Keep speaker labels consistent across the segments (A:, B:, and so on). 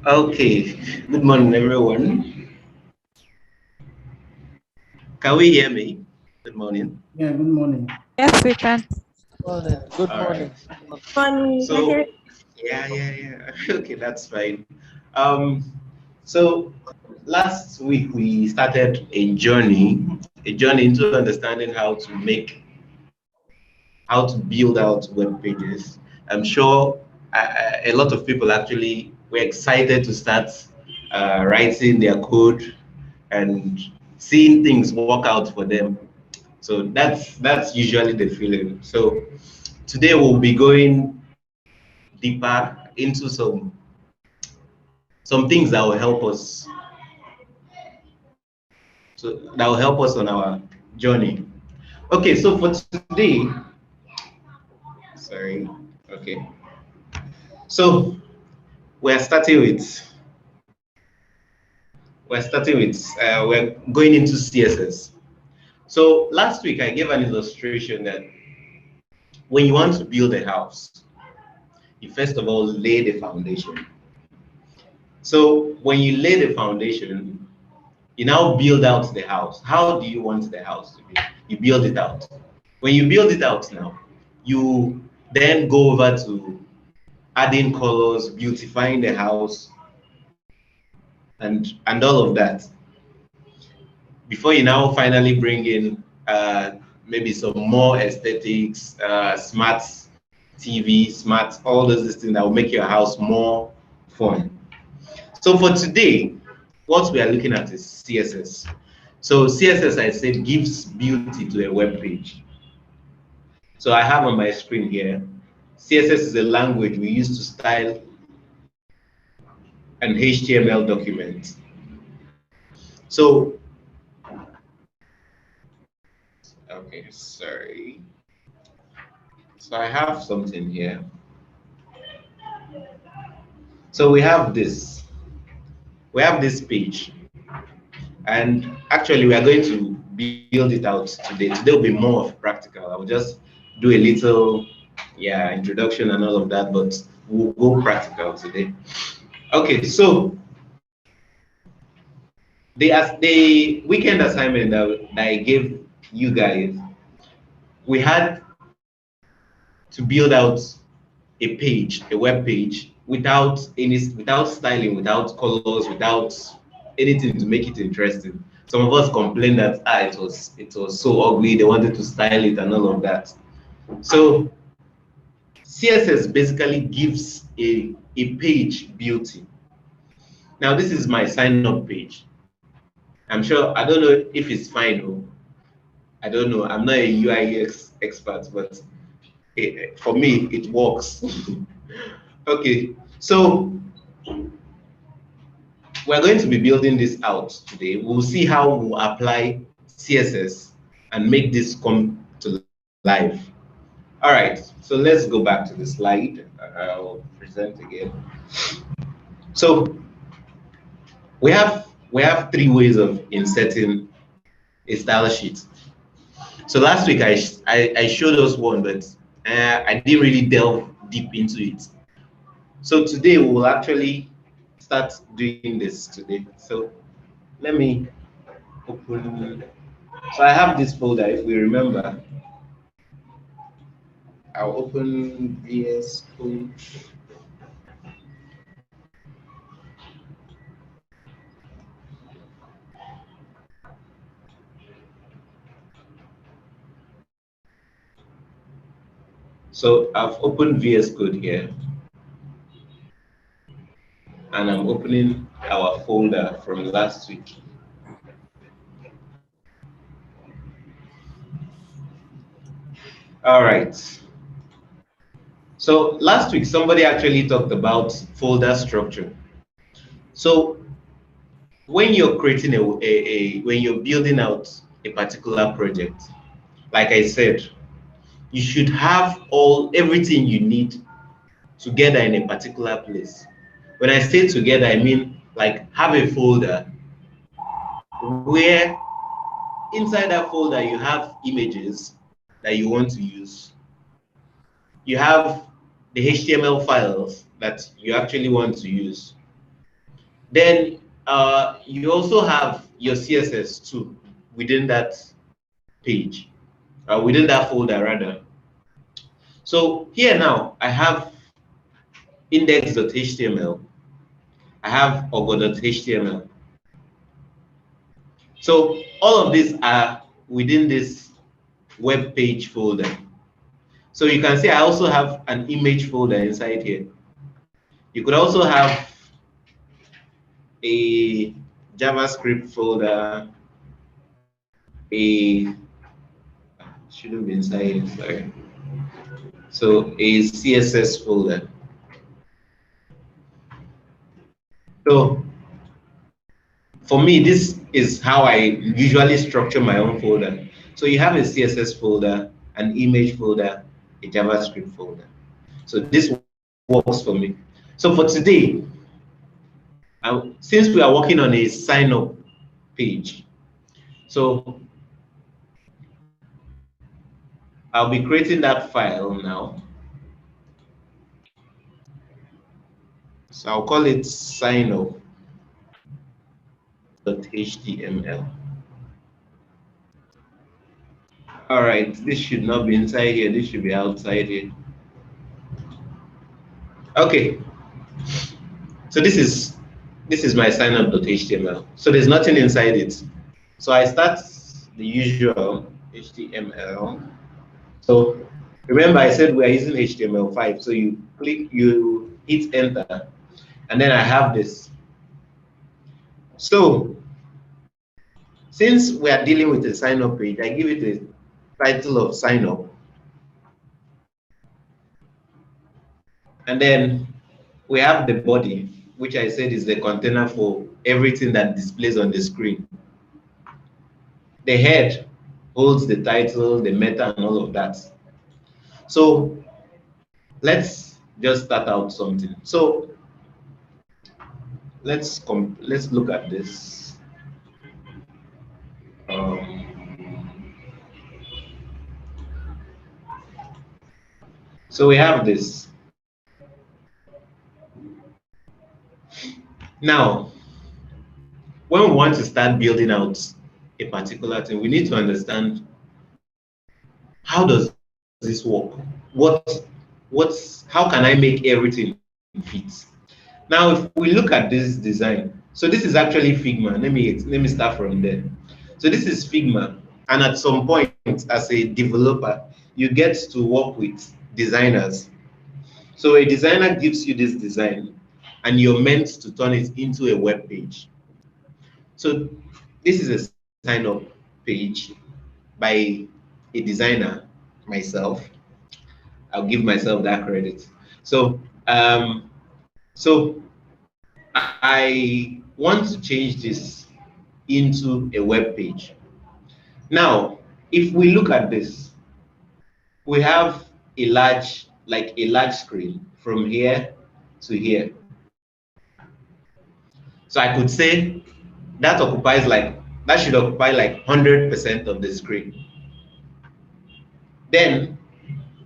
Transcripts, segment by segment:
A: Okay, good morning, everyone. Can we hear me? Good morning.
B: Yeah, good morning.
C: Yes, we can.
D: Morning. Good
A: All
D: morning.
A: right.
E: Morning.
A: So, yeah. Okay, that's fine. Um, so last week we started a journey into understanding how to build out web pages. I'm sure a lot of people actually were excited to start writing their code and seeing things work out for them. So that's usually the feeling. So today we'll be going deeper into some things that will help us. So that will help us on our journey. Okay, so for today, sorry. Okay, so we're starting with we're going into CSS. So last week I gave an illustration that when you want to build a house, you first of all lay the foundation. So when you lay the foundation, you now build out the house. How do you want the house to be? You build it out. When you build it out now, you then go over to adding colors, beautifying the house, and all of that. Before you now finally bring in maybe some more aesthetics, smart TV, smart, all those things that will make your house more fun. So for today, what we are looking at is CSS. So CSS, I said, gives beauty to a web page. So I have on my screen here, CSS is a language we use to style an HTML document. So, okay, sorry. So I have something here. So we have this page, and actually we are going to build it out today. Today will be more of practical. I will just do a little, introduction and all of that, but we'll go practical today. Okay, so the weekend assignment that I gave you guys, we had to build out a page, a web page, without styling, without colors, without anything to make it interesting. Some of us complained that it was so ugly, they wanted to style it and all of that. So CSS basically gives a page beauty. Now this is my sign up page. I'm sure, I don't know if it's fine or I don't know. I'm not a UI UX expert, but for me, it works. Okay, so we're going to be building this out today. We'll see how we'll apply CSS and make this come to life. All right, so let's go back to the slide. I'll present again. So we have three ways of inserting a style sheet. So last week I showed us one, but I didn't really delve deep into it. So today we will actually start doing this today. So let me open. So I have this folder. If we remember, I'll open VS Code. So I've opened VS Code here, and I'm opening our folder from last week. All right. So last week, somebody actually talked about folder structure. So when you're creating when you're building out a particular project, like I said, you should have everything you need together in a particular place. When I say together, I mean like have a folder where inside that folder you have images that you want to use. You have the HTML files that you actually want to use. Then you also have your CSS too within that page, within that folder rather. So here now I have index.html, I have ogo.html. So all of these are within this web page folder. So you can see I also have an image folder inside here. You could also have a JavaScript folder, a shouldn't be inside here, sorry. So a CSS folder. So for me, this is how I usually structure my own folder. So you have a CSS folder, an image folder, a JavaScript folder. So this works for me. So for today, since we are working on a sign up page, so I'll be creating that file now. So I'll call it sign up.html. All right, this should not be inside here. This should be outside here. Okay. So this is my sign up.html. So there's nothing inside it. So I start the usual HTML. So remember I said we are using HTML5. So you hit enter, and then I have this. So since we are dealing with a sign up page, I give it a title of sign up. And then we have the body, which I said is the container for everything that displays on the screen. The head holds the title, the meta, and all of that. So let's just start out something. So let's look at this. So we have this. Now, when we want to start building out a particular thing, we need to understand how does this work? How can I make everything fit? Now, if we look at this design, so this is actually Figma. Let me start from there. So this is Figma, and at some point, as a developer, you get to work with designers. So a designer gives you this design, and you're meant to turn it into a web page. So this is a sign-up page by a designer, myself. I'll give myself that credit. So so I want to change this into a web page. Now, if we look at this, we have a large screen from here to here. So I could say that should occupy like 100% of the screen. Then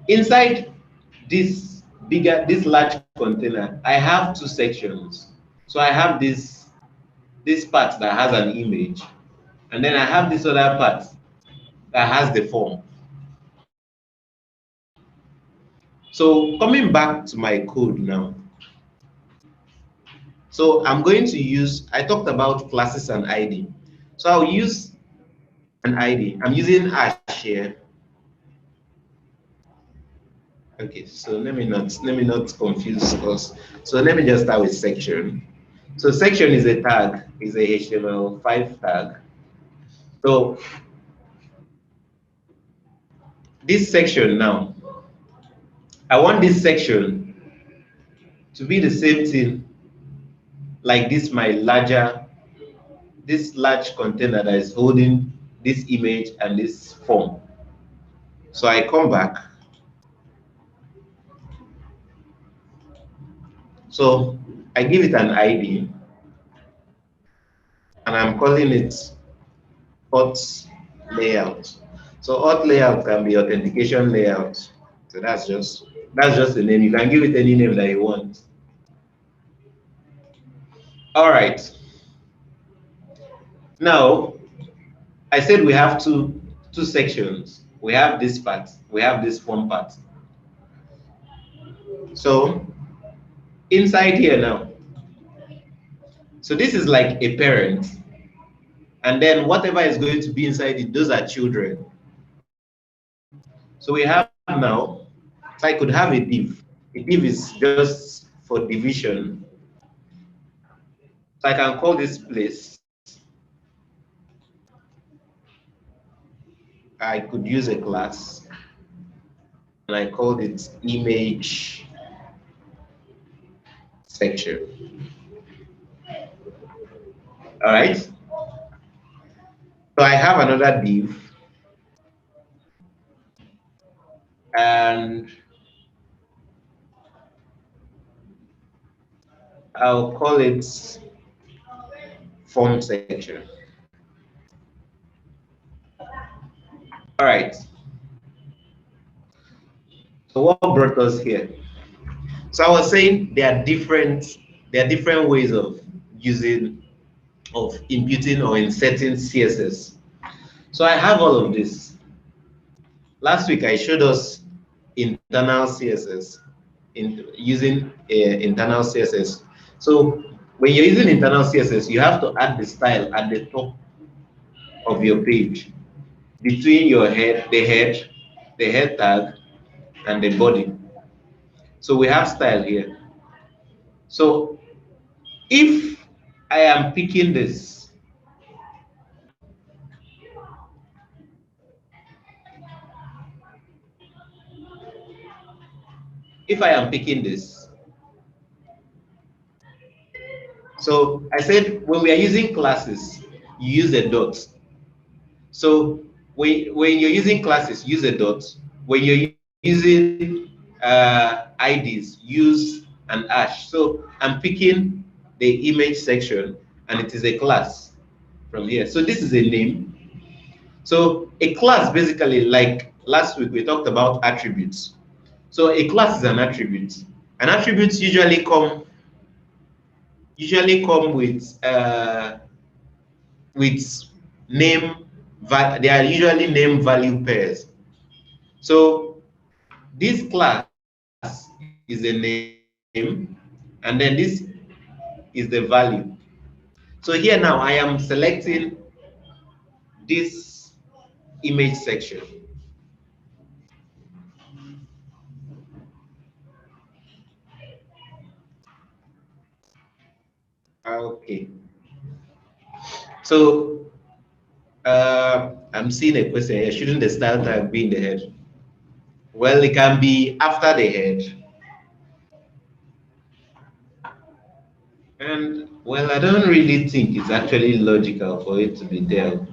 A: inside this large container, I have two sections. So I have this part that has an image, and then I have this other part that has the form. So coming back to my code now. So I'm going to use, I talked about classes and ID. So I'll use an ID. I'm using Ash here. Okay, so let me not confuse us. So let me just start with section. So section is a tag, is a HTML5 tag. So this section now, I want this section to be the same thing like this large container that is holding this image and this form. So I come back. So I give it an ID, and I'm calling it auth layout. So auth layout can be authentication layout. So that's just the name. You can give it any name that you want. All right. Now, I said we have two sections. We have this part. We have this form part. So inside here now. So this is like a parent, and then whatever is going to be inside it, those are children. So we have now. So I could have a div. A div is just for division. So I can call this place. I could use a class, and I called it image section. All right. So I have another div, and I'll call it form section. All right. So what brought us here? So I was saying there are different ways of imputing or inserting CSS. So I have all of this. Last week I showed us internal CSS using internal CSS. So when you're using internal CSS, you have to add the style at the top of your page between the head tag, and the body. So we have style here. So if I am picking this, if I am picking this, so I said when we are using classes, you use a dot. So when you're using classes, use a dot. When you're using IDs, use an hash. So I'm picking the image section, and it is a class from here. So this is a name. So a class basically, like last week we talked about attributes. So a class is an attribute. And attributes usually come with name. They are usually name value pairs. So this class is a name, and then this is the value. So here now I am selecting this image section. Okay. So I'm seeing a question here. Shouldn't the style tag be in the head? Well, it can be after the head. And well, I don't really think it's actually logical for it to be there.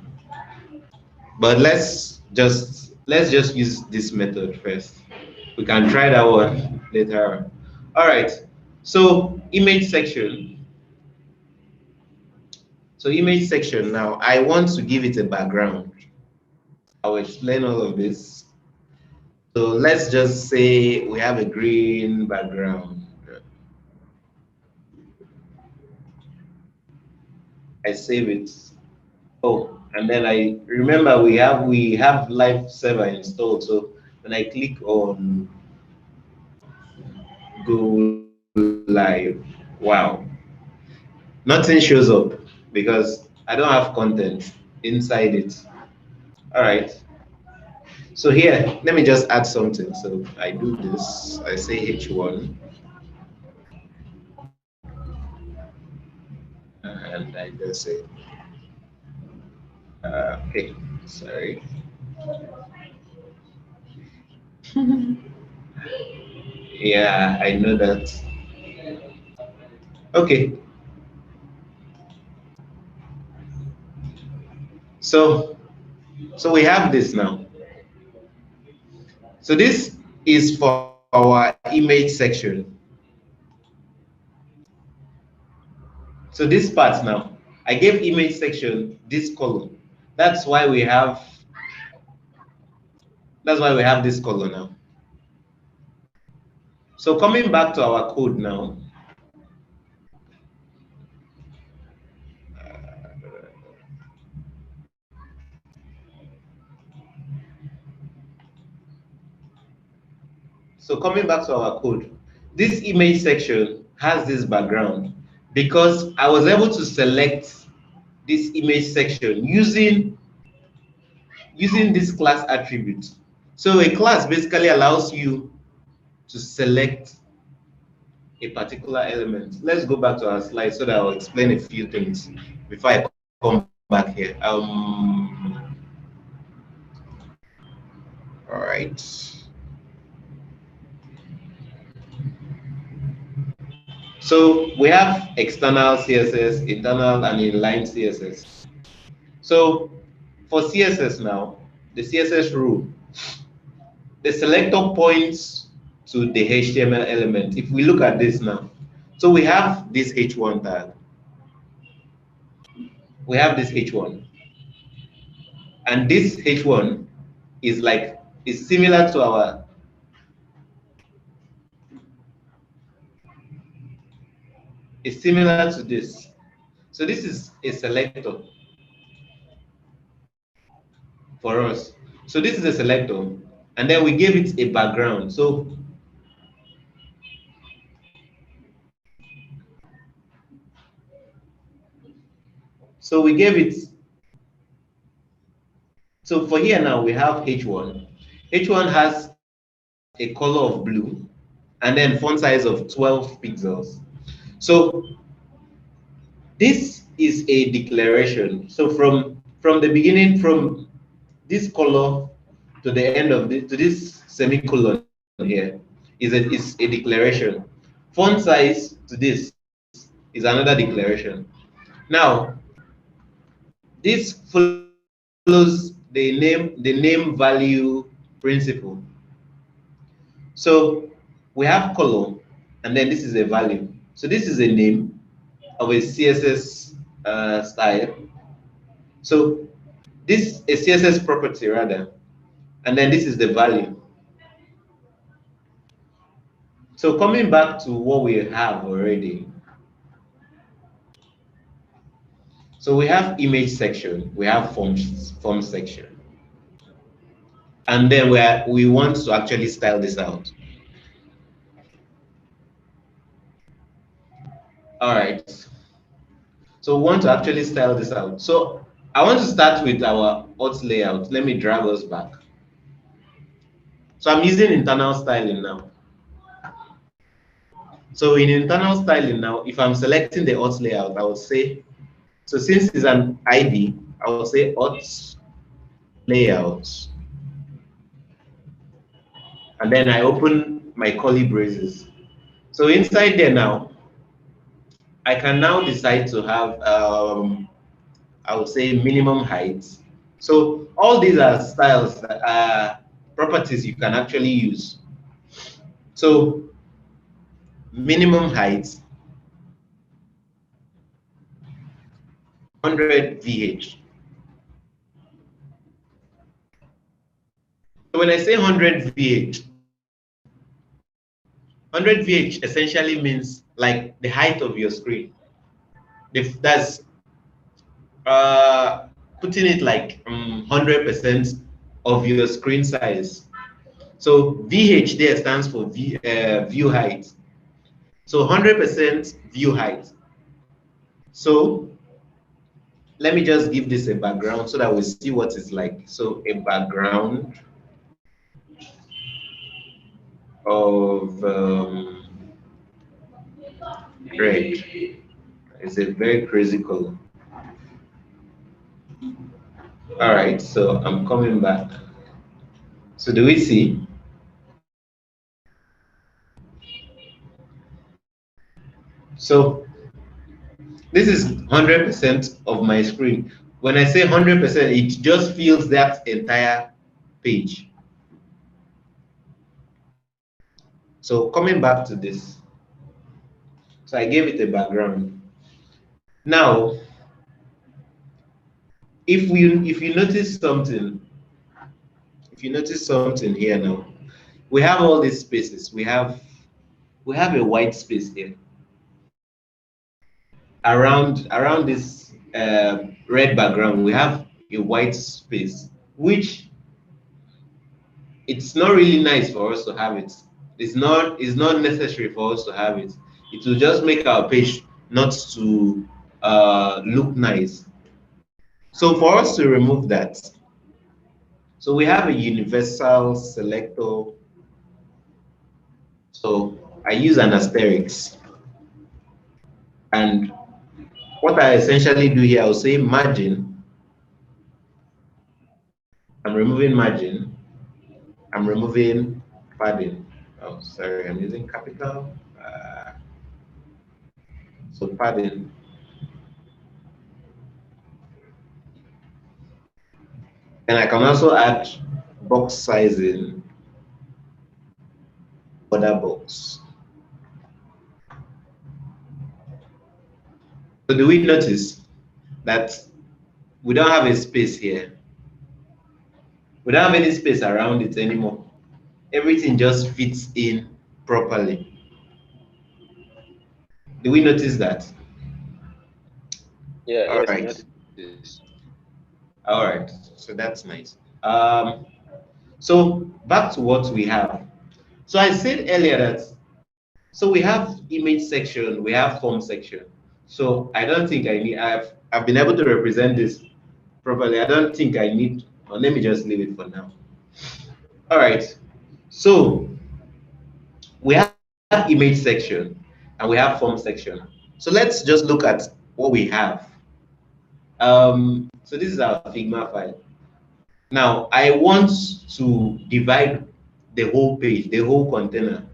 A: But let's just use this method first. We can try that one later. All right. So image section. So image section now, I want to give it a background. I'll explain all of this. So let's just say we have a green background. I save it. Oh, and then I remember we have live server installed. So when I click on go live, wow, nothing shows up because I don't have content inside it. All right. So here, let me just add something. So I do this. I say H1, and I just say, okay, sorry. Yeah, I know that. Okay. So so we have this now. So this is for our image section. So this part now, I gave image section this column. That's why we have this color now. So coming back to our code now, So coming back to our code, this image section has this background because I was able to select this image section using this class attribute. So a class basically allows you to select a particular element. Let's go back to our slide so that I'll explain a few things before I come back here. All right. So we have external CSS, internal and inline CSS. So for CSS now, the CSS rule, the selector points to the HTML element. If we look at this now, so we have this H1 tag. We have this H1. And this H1 is similar to our similar to this. So this is a selector for us. So this is a selector, and then we gave it a background. So we gave it. So for here now we have H1. H1 has a color of blue, and then font size of 12 pixels. So this is a declaration. So from the beginning, from this color to the end of this, to this semicolon here, is a declaration. Font size to this is another declaration. Now, this follows the name value principle. So we have color, and then this is a value. So this is a name of a CSS style. So this a CSS property rather, and then this is the value. So coming back to what we have already. So we have image section, we have form section, and then we want to actually style this out. All right. So we want to actually style this out. So I want to start with our auth layout. Let me drag us back. So I'm using internal styling now. So in internal styling now, if I'm selecting the auth layout, I would say, so since it's an ID, I will say auth layouts. And then I open my curly braces. So inside there now, I can now decide to have, I would say, minimum height. So all these are styles that are properties you can actually use. So minimum height, 100 VH. So when I say 100 VH, 100 VH essentially means like the height of your screen. That's putting it like 100% of your screen size. So VH there stands for view height. So 100% view height. So let me just give this a background so that we see what it's like. So a background of red. It's a very crazy color. All right, so I'm coming back. So do we see? So this is 100% of my screen. When I say 100%, it just fills that entire page. So coming back to this, so I gave it a background. Now, if you notice something, here now, we have all these spaces. We have a white space here around this red background. We have a white space, which it's not really nice for us to have it. It's not necessary for us to have it. It will just make our page not to look nice. So for us to remove that, so we have a universal selector. So I use an asterisk, and what I essentially do here, I'll say margin. I'm removing margin. I'm removing padding. Oh, sorry, I'm using capital. So padding. And I can also add box sizing, border box. So do we notice that we don't have a space here? We don't have any space around it anymore. Everything just fits in properly. Do we notice that?
B: Yeah,
A: All
B: yes, we
A: right.
B: noticed.
A: All right. So that's nice. So back to what we have. So I said earlier that so we have image section, we have form section. So I don't think I need. I've been able to represent this properly. I don't think I need. Or let me just leave it for now. All right. So we have image section and we have form section. So let's just look at what we have. So this is our Figma file. Now I want to divide the whole page, the whole container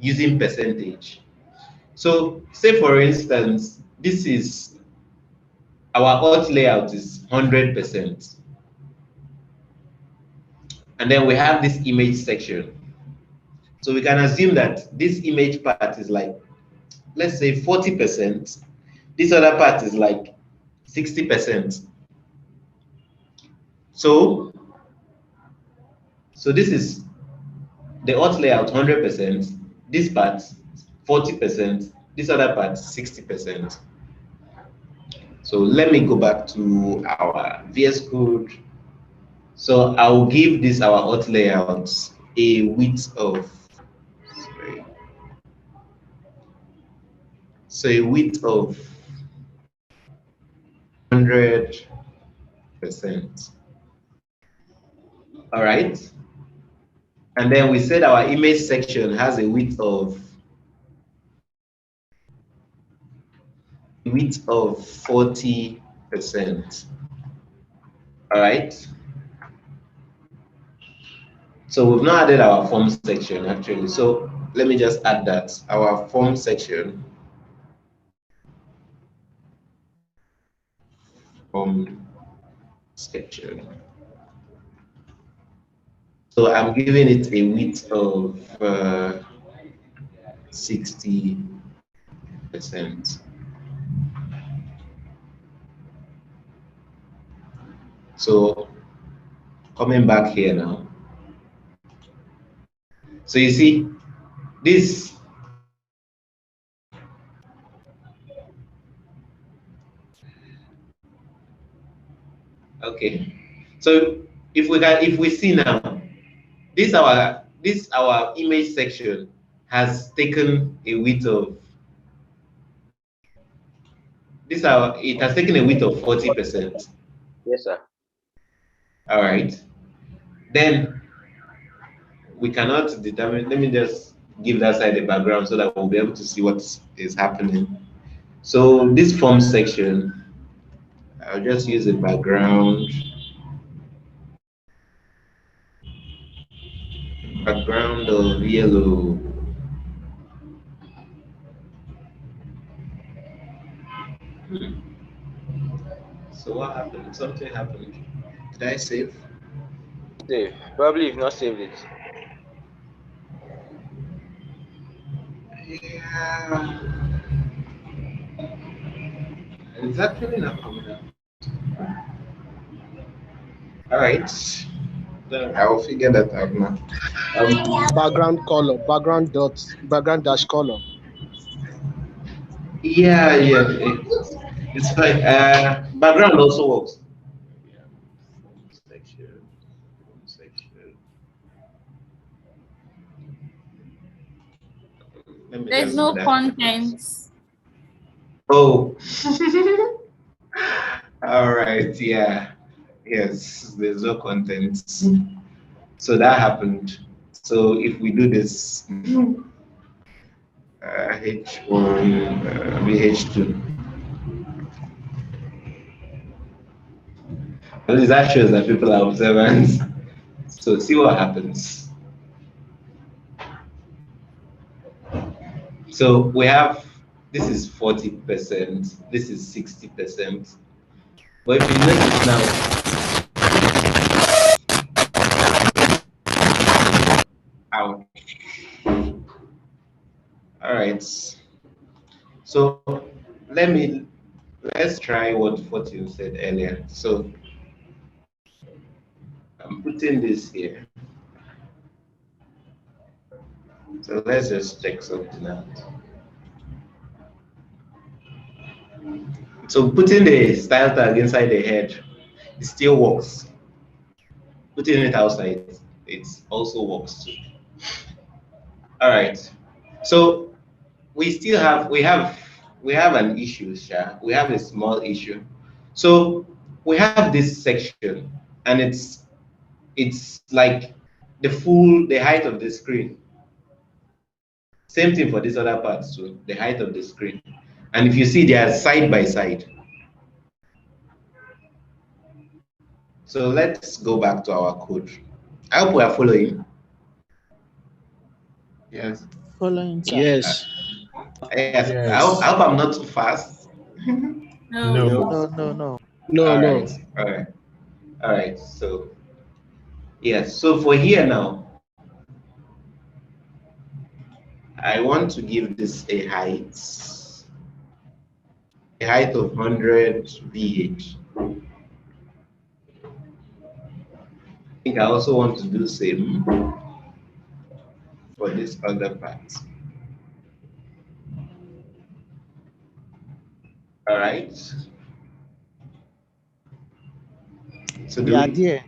A: using percentage. So say for instance, this is our alt layout is 100%. And then we have this image section. So we can assume that this image part is like, let's say 40%. This other part is like 60%. So this is the alt layout 100%, this part 40%, this other part 60%. So let me go back to our VS Code. So I will give this our alt layout a width of, sorry, so a width of 100%. All right. And then we said our image section has a width of 40%. All right. So we've not added our form section actually. So let me just add that our form section. Form section. So I'm giving it a width of 60%. So coming back here now. So you see this. Okay. So if we see now, this our image section has taken a width of it has taken a width of 40%.
B: Yes, sir.
A: All right. Then we cannot determine. Let me just give that side a background so that we'll be able to see what is happening. So this form section, I'll just use a background of yellow. So what happened? Something happened. Did I save?
B: Save. Probably you've not saved it.
A: Yeah. It's actually not coming up. All right. Then I will figure that out now.
C: Background color, background dash color.
A: Yeah, yeah. It's fine. Background also works. Yeah. Section. Section. Let me
D: There's
A: just
D: no
A: do that.
D: contents.
A: Oh. All right. Yeah. Yes. There's no content. So that happened. So if we do this, H1, H2. At least that shows that people are observant. So see what happens. So we have, this is 40%, this is 60%. But if you notice now, ouch. All right. So let's try what Fortune said earlier. So I'm putting this here. So let's just check something out. So putting the style tag inside the head, it still works. Putting it outside, it also works too. All right. So we have an issue, Sha. We have a small issue. So we have this section, and it's like the height of the screen. Same thing for this other part too, the height of the screen. And if you see, they are side by side. So let's go back to our code. I hope we are following. Yes.
E: Following, sir.
C: Yes.
A: Yes. I
F: Yes.
A: hope I'm not too fast.
D: No.
F: No.
E: No, no, no.
C: No,
A: All
C: no.
A: right. All right. All right. So yes. So for here now, I want to give this a height of 100 VH. I think I also want to do same for this other part. All right. So
E: We are there.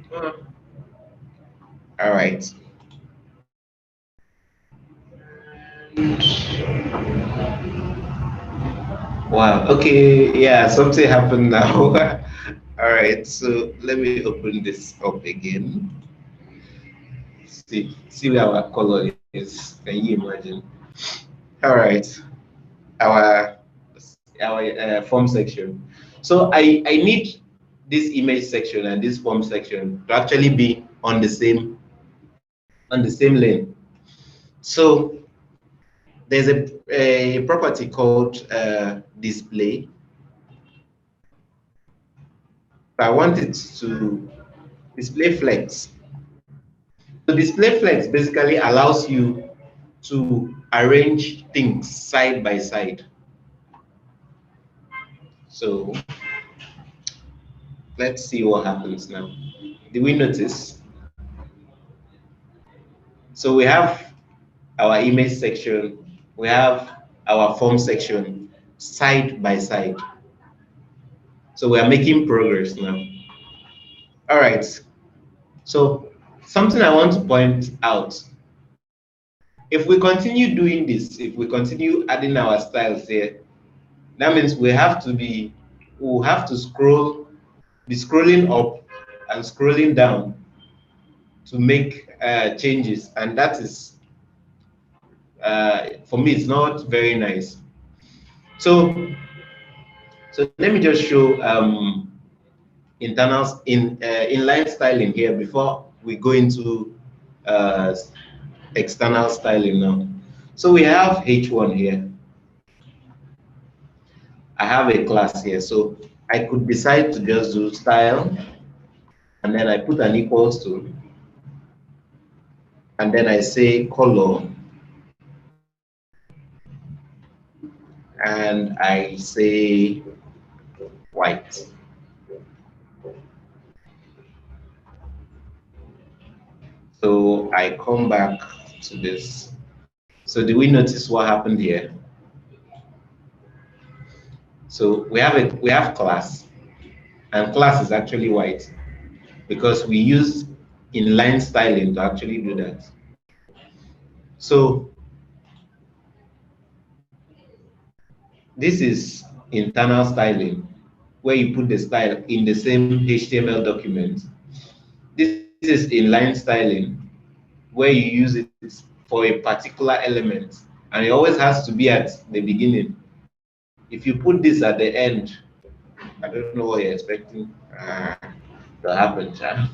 A: All right. Wow. Okay. Yeah. Something happened now. All right. So let me open this up again. See where our color is. Can you imagine? All right. Our form section. So I need this image section and this form section to actually be on the same lane. So there's a property called display. I want it to display flex. So display flex basically allows you to arrange things side by side. So let's see what happens now. Did we notice? So we have our image section, we have our form section side by side. So we are making progress now. All right. So something I want to point out, if we continue doing this, if we continue adding our styles here, that means we'll have to be scrolling up and scrolling down to make changes, and that is for me, it's not very nice. So let me just show inline styling here before we go into external styling now. So we have H1 here. I have a class here, so I could decide to just do style, and then I put an equals to, and then I say color, and I say white. So I come back to this. So do we notice what happened here? So we have class, and class is actually white because we use inline styling to actually do that. So this is internal styling, where you put the style in the same HTML document. This is inline styling, where you use it for a particular element, and it always has to be at the beginning. If you put this at the end, I don't know what you're expecting to happen, child.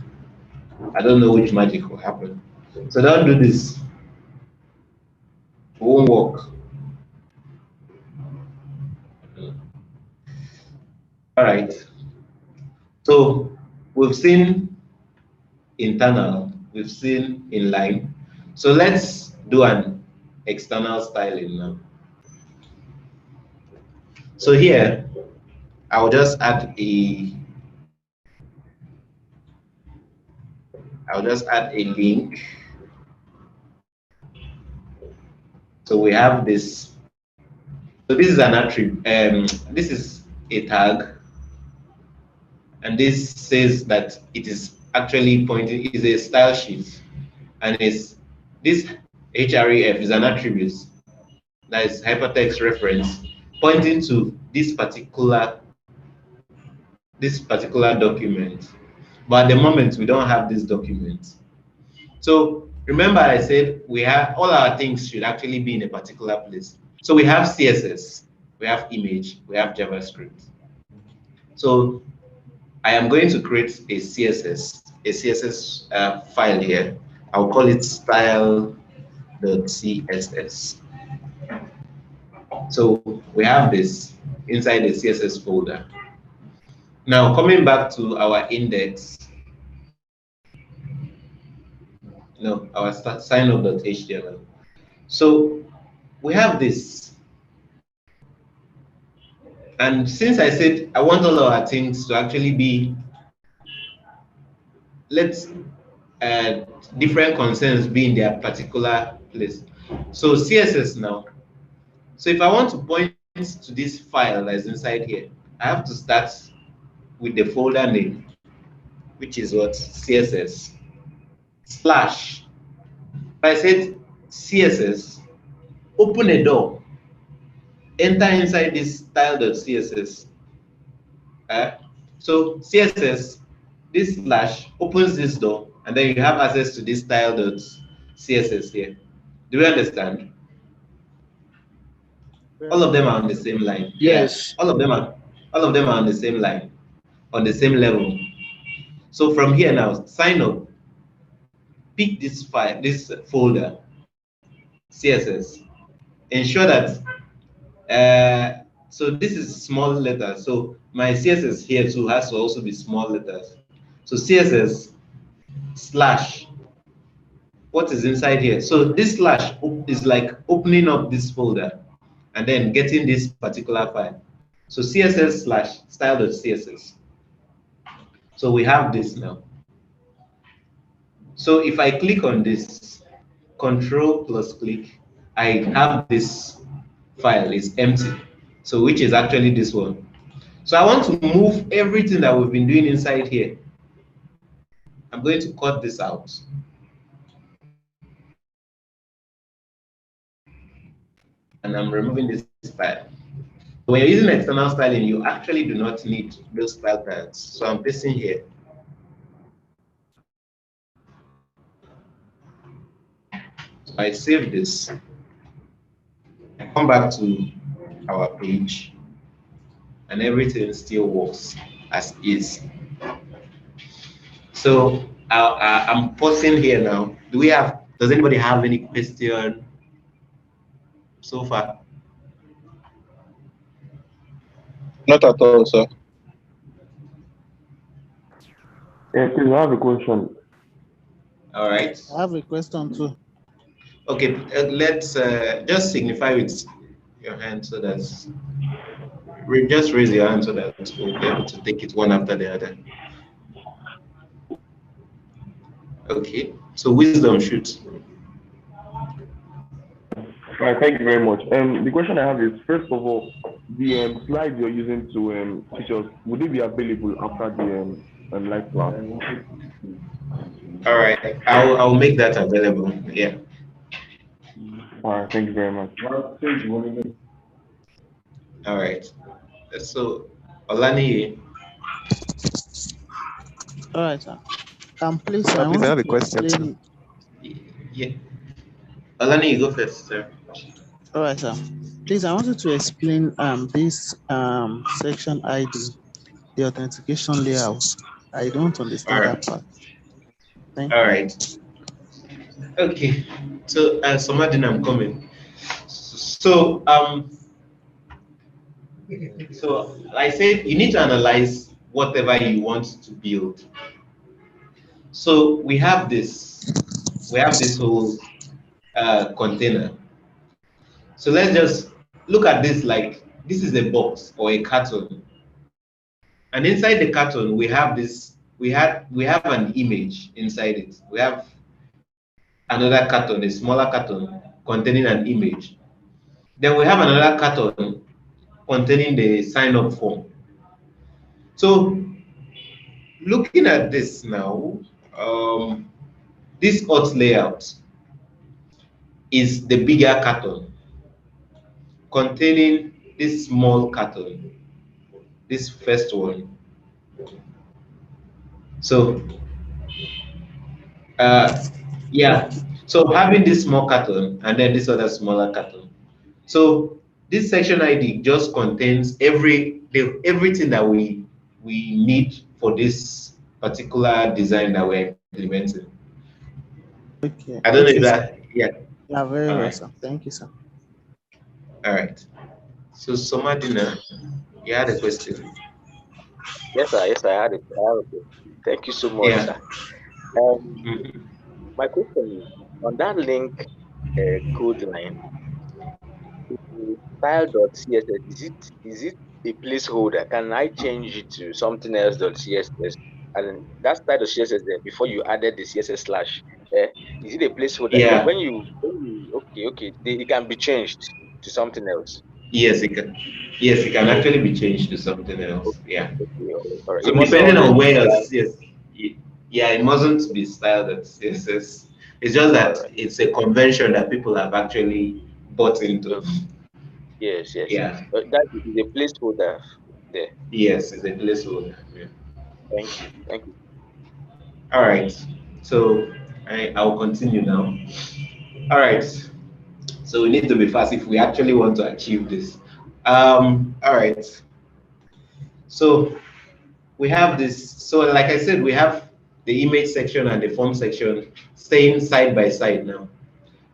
A: I don't know which magic will happen. So don't do this. It won't work. All right. So we've seen internal, we've seen inline. So let's do an external styling now. So here, I'll just add a link. So we have this. So this is an attribute. This is a tag, and this says that it is actually pointing is a style sheet, and this href is an attribute that is hypertext reference pointing to this particular document. But at the moment we don't have this document. So remember I said we have all our things should actually be in a particular place. So we have CSS, we have image, we have JavaScript. So I am going to create a CSS file here. I'll call it style.css. So we have this inside the CSS folder. Now coming back to our index, our signup.html. So we have this. And since I said I want all of our things to actually be, different concerns be in their particular place. So CSS now. So if I want to point to this file that's inside here, I have to start with the folder name, which is what? CSS / if I said CSS, open a door, enter inside this style.css. So CSS, this / opens this door, and then you have access to this style.css here. Do you understand? All of them are on the same line.
C: Yes.
A: Yeah, all of them are on the same line, on the same level. So from here now, sign up, pick this file, this folder, CSS. Ensure that so this is small letters. So my CSS here too has to also be small letters. So CSS / what is inside here? So this / is like opening up this folder and then getting this particular file. So CSS / style.css. So we have this now. So if I click on this, Control plus click, I have this file is empty. So which is actually this one. So I want to move everything that we've been doing inside here. I'm going to cut this out. And I'm removing this file. When you're using external styling, you actually do not need those style tags. So I'm pasting here. So I save this. I come back to our page, and everything still works as is. So I'm pausing here now. Does anybody have any question so far?
E: Not at all, sir.
F: Yes, I have a question.
A: All right.
G: I have a question too.
A: Okay, let's just signify with your hand so that just raise your hand so that we'll be able to take it one after the other. Okay, so wisdom shoot.
F: All right, thank you very much. The question I have is, first of all, the slides you're using to teach us, would they be available after the live class?
A: All right, I'll make that available. Yeah.
F: All right, thank you very much.
A: All right. So, Olani,
G: All right, sir. Please,
H: Sir,
G: I
H: please, I
G: want
H: have a
G: to
H: question, sir.
G: explain.
A: yeah. Olani, you go first, sir.
G: All right, sir. Please, I wanted to explain this section ID, the authentication layout. I don't
A: All
G: understand that
A: right.
G: part. Thank
A: All
G: you.
A: right. Okay. So, Somadin, I'm coming. So, like I said, you need to analyze whatever you want to build. So we have this whole container. So let's just look at this like this is a box or a carton, and inside the carton we have this. We have an image inside it. We have another carton, a smaller carton containing an image. Then we have another carton containing the sign up form. So looking at this now, this auth layout is the bigger carton containing this small carton, this first one. So uh, yeah, so having this small carton and then this other smaller carton. So this section ID just contains everything that we need for this particular design that we're implementing.
G: Okay.
A: I don't know if
G: Okay, sir.
A: that, yeah.
G: Yeah, very
A: All
G: well,
A: right.
G: sir. Thank you, sir.
A: All right. So Somadina, you had a question.
B: Yes, sir. Yes, sir. I had it. I have it. Thank you so much,
A: Yeah.
B: sir. Um,
A: Mhm.
B: my question is on that link code line, the style.css, is it a placeholder? Can I change it to something else .css? And that style.css there before you added the CSS slash. Is it a placeholder? Because
A: Yeah.
B: okay, it can be changed to something else.
A: Yes, it can. Yes, it can
B: Oh,
A: actually be changed to something else. Yeah.
B: okay, all right.
A: So
B: It mustn't
A: depending
B: always
A: on
B: be
A: where your
B: style.
A: yeah, it mustn't be styled as CSS. It's just
B: All
A: that
B: right.
A: it's a convention that people have actually bought into.
B: Okay. Yes, yes, yes.
A: Yeah.
B: That is a placeholder there.
A: Yes, it's a placeholder. Yeah.
B: Thank you. Thank you.
A: All right. So I'll continue now. All right. So we need to be fast if we actually want to achieve this. All right. So we have this. So like I said, we have the image section and the form section staying side by side now.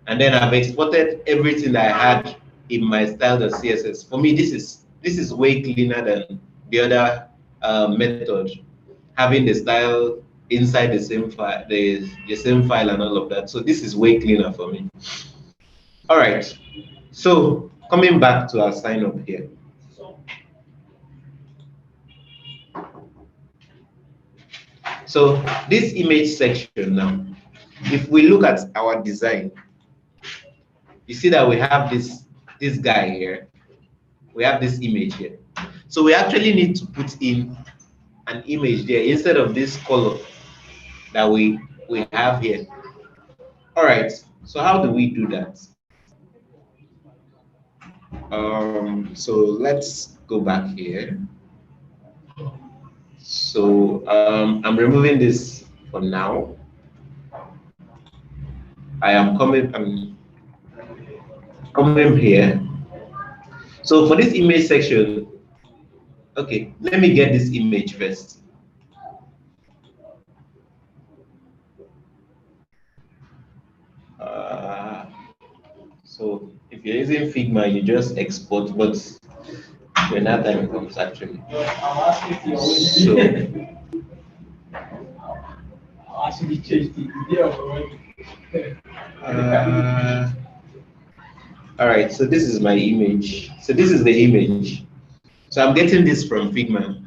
A: And then I've exported everything that I had in my style.css. For me, this is way cleaner than the other method, having the style inside the same file, the same file and all of that. So this is way cleaner for me. All right. So coming back to our sign up here. So this image section now, if we look at our design, you see that we have this guy here. We have this image here. So we actually need to put in an image there instead of this color that we have here. All right. So how do we do that? So let's go back here. So I'm removing this for now. I'm coming here. So for this image section, okay, let me get this image first. Uh, so if you're using Figma, you just export, but when that time comes, actually. So, all right, so this is my image. So this is the image. So I'm getting this from Figma.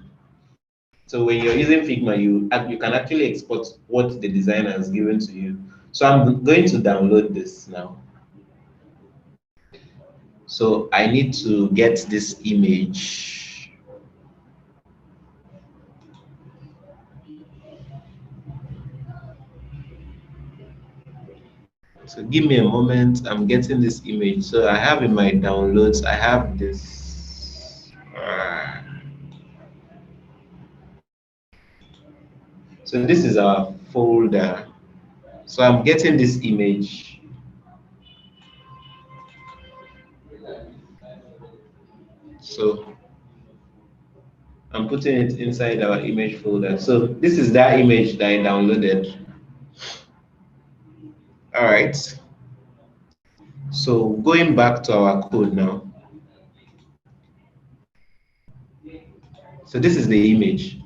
A: So when you're using Figma, you can actually export what the designer has given to you. So I'm going to download this now. So I need to get this image. So give me a moment. I'm getting this image. So I have in my downloads, I have this. So this is our folder. So I'm getting this image. So I'm putting it inside our image folder. So this is that image that I downloaded. All right. So going back to our code now. So this is the image.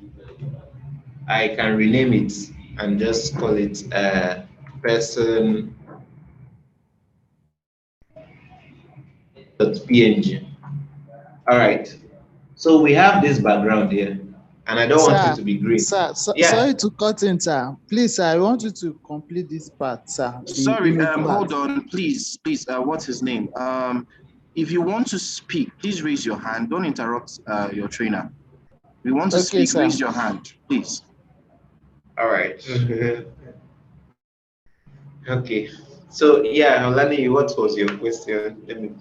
A: I can rename it and just call it person.png. All right. So we have this background here, and I don't want it to be green.
G: Sir,
A: Yeah.
G: sorry to cut in, sir. Please, sir, I want you to complete this part, sir.
H: Sorry, hold on, please. What's his name? If you want to speak, please raise your hand. Don't interrupt your trainer. If you want to speak,
G: sir.
H: raise your hand, please.
A: All right. Okay. So yeah, Olani, what was your question? Let me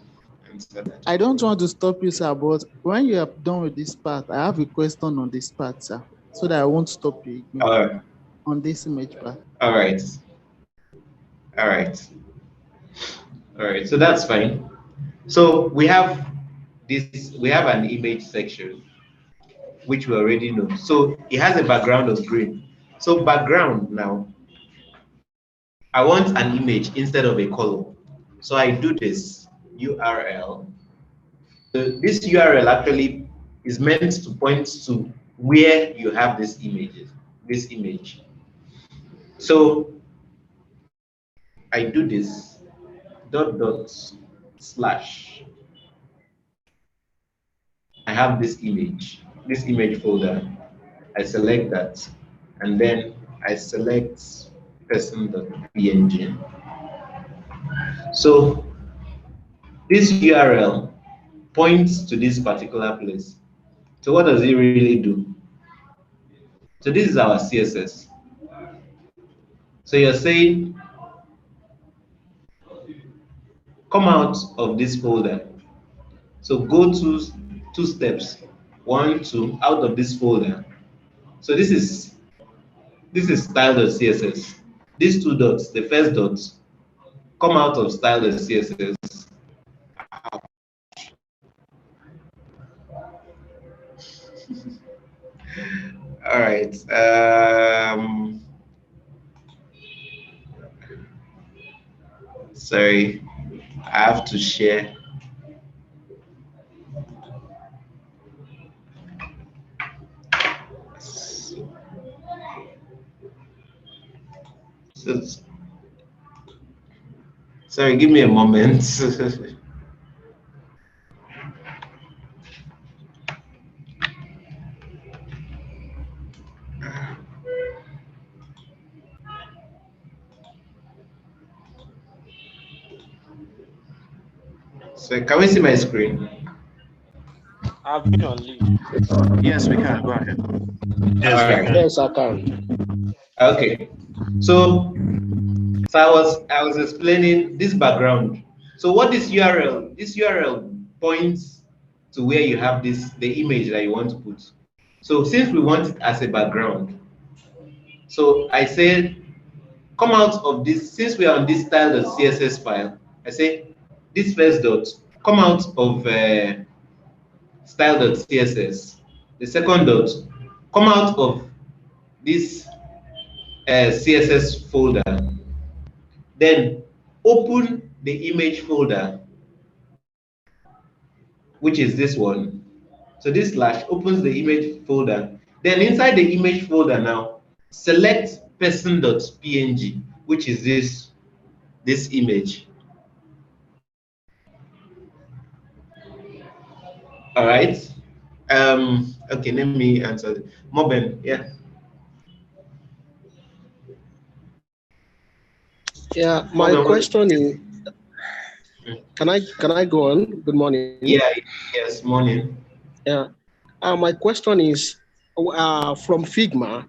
A: answer that.
G: I don't want to stop you, sir, but when you are done with this part, I have a question on this part, sir, so that I won't stop you on this image part.
A: All right. All right. All right. So that's fine. So we have this. We have an image section, which we already know. So it has a background of green. So background now, I want an image instead of a column. So I do this URL. So this URL actually is meant to point to where you have this image. So I do this // I have this image folder. I select that, and then I select person.png. So this URL points to this particular place. So what does it really do? So this is our CSS. So you're saying, come out of this folder. So go to two steps, 1, 2, out of this folder. So this is style.css. These two dots, the first dot, come out of style.css. All right. Sorry, I have to share. Sorry, give me a moment. So can we see my screen?
B: I've been on leave.
H: Yes, we can. Go ahead.
C: Yes, I can.
A: Okay. So I was explaining this background. So what this URL points to where you have the image that you want to put. So since we want it as a background, so I said, come out of this, since we are on this style.css file, I say this first dot, come out of style.css. The second dot, come out of this CSS folder. Then open the image folder, which is this one. So this / opens the image folder. Then inside the image folder now, select person.png, which is this image. All right. Okay, let me answer. Moben, yeah.
C: Yeah, my question is, can I go on? Good morning.
A: Yeah, yes, morning.
C: Yeah. My question is, from Figma,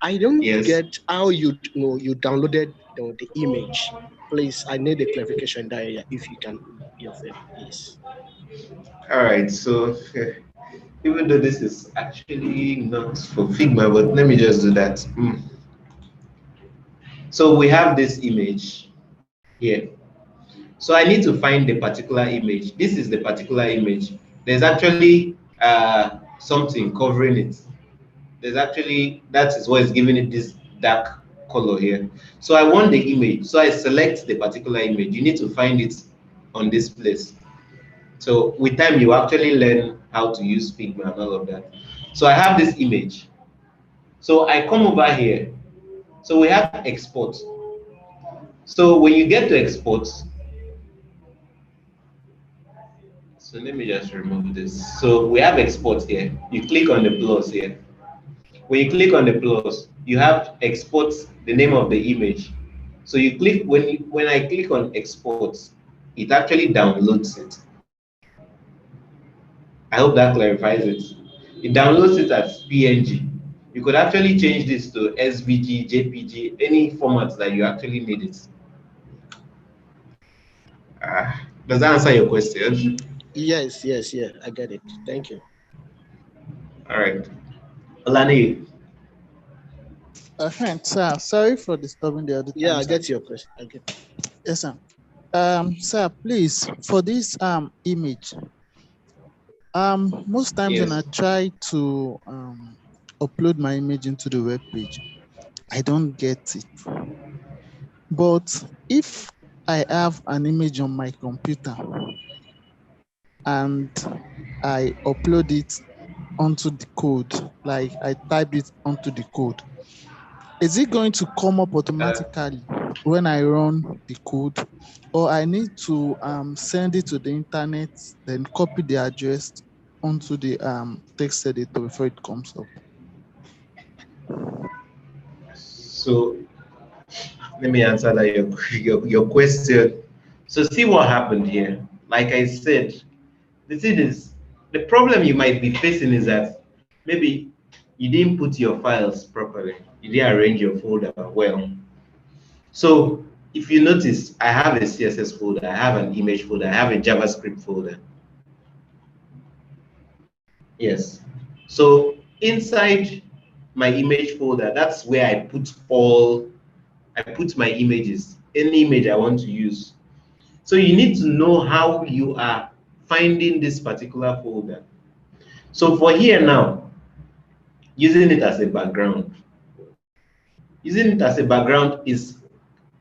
C: I don't get how you downloaded the image. Please, I need a clarification there if you can, please.
A: All right, so Even though this is actually not for Figma, but let me just do that. So we have this image here. So I need to find the particular image. This is the particular image. There's actually something covering it. There's actually, that is what is giving it this dark color here. So I want the image. So I select the particular image. You need to find it on this place. So with time, you actually learn how to use Figma and all of that. So I have this image. So I come over here. So we have export. So when you get to export, so let me just remove this. So we have export here. You click on the plus here. When you click on the plus, you have export the name of the image. So you click, when I click on export, it actually downloads it. I hope that clarifies it. It downloads it as PNG. You could actually change this to SVG, JPG, any format that you actually need it. Does that answer your question?
C: Yes, I get it. Thank you.
A: All right. Olani.
G: Sir, sorry for disturbing the other time.
C: Yeah, I get your question. I get it.
G: Yes, sir. Sir, please, for this image, most times when I try to upload my image into the web page, I don't get it. But if I have an image on my computer and I upload it onto the code, like I type it onto the code, is it going to come up automatically when I run the code, or I need to send it to the internet, then copy the address onto the text editor before it comes up?
A: So let me answer that your question. So see what happened here. Like I said, the thing is, the problem you might be facing is that maybe you didn't put your files properly. You didn't arrange your folder well. So if you notice, I have a CSS folder, I have an image folder, I have a JavaScript folder. Yes. So inside my image folder, that's where I put my images, any image I want to use. So you need to know how you are finding this particular folder. So for here now, using it as a background. Using it as a background is,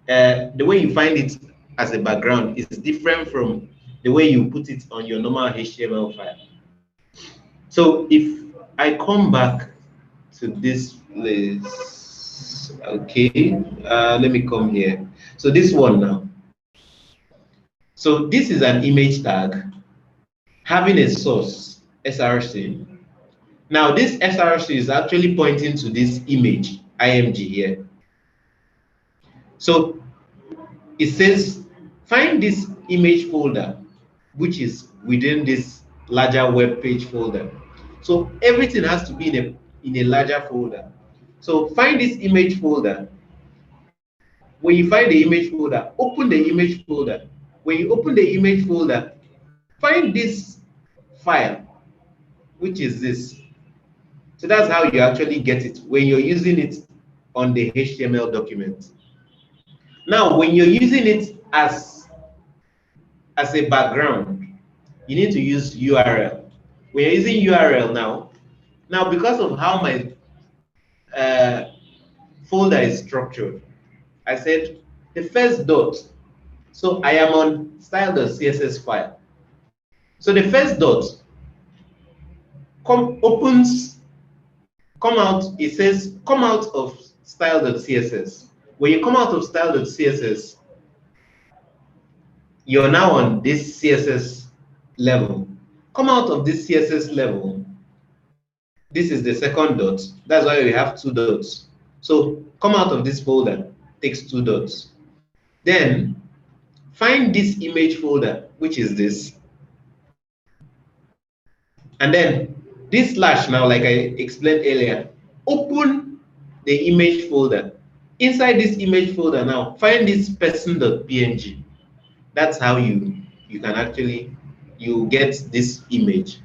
A: the way you find it as a background is different from the way you put it on your normal HTML file. So if I come back to this place, okay, let me come here. So this one now. So this is an image tag having a source, SRC. Now this SRC is actually pointing to this image, IMG here. So it says, find this image folder, which is within this larger web page folder. So everything has to be in a larger folder. So find this image folder. When you find the image folder, open the image folder. When you open the image folder, find this file, which is this. So that's how you actually get it when you're using it on the HTML document. Now, when you're using it as a background, you need to use URL. When you're using URL now because of how my folder is structured, I said the first dot. So I am on style.css file. So the first dot it says come out of style.css. When you come out of style.css, you're now on this CSS level. Come out of this CSS level. This is the second dot. That's why we have two dots. So come out of this folder, takes two dots. Then find this image folder, which is this. And then this slash now, like I explained earlier, open the image folder. Inside this image folder now, find this person.png. That's how you can actually, you get this image.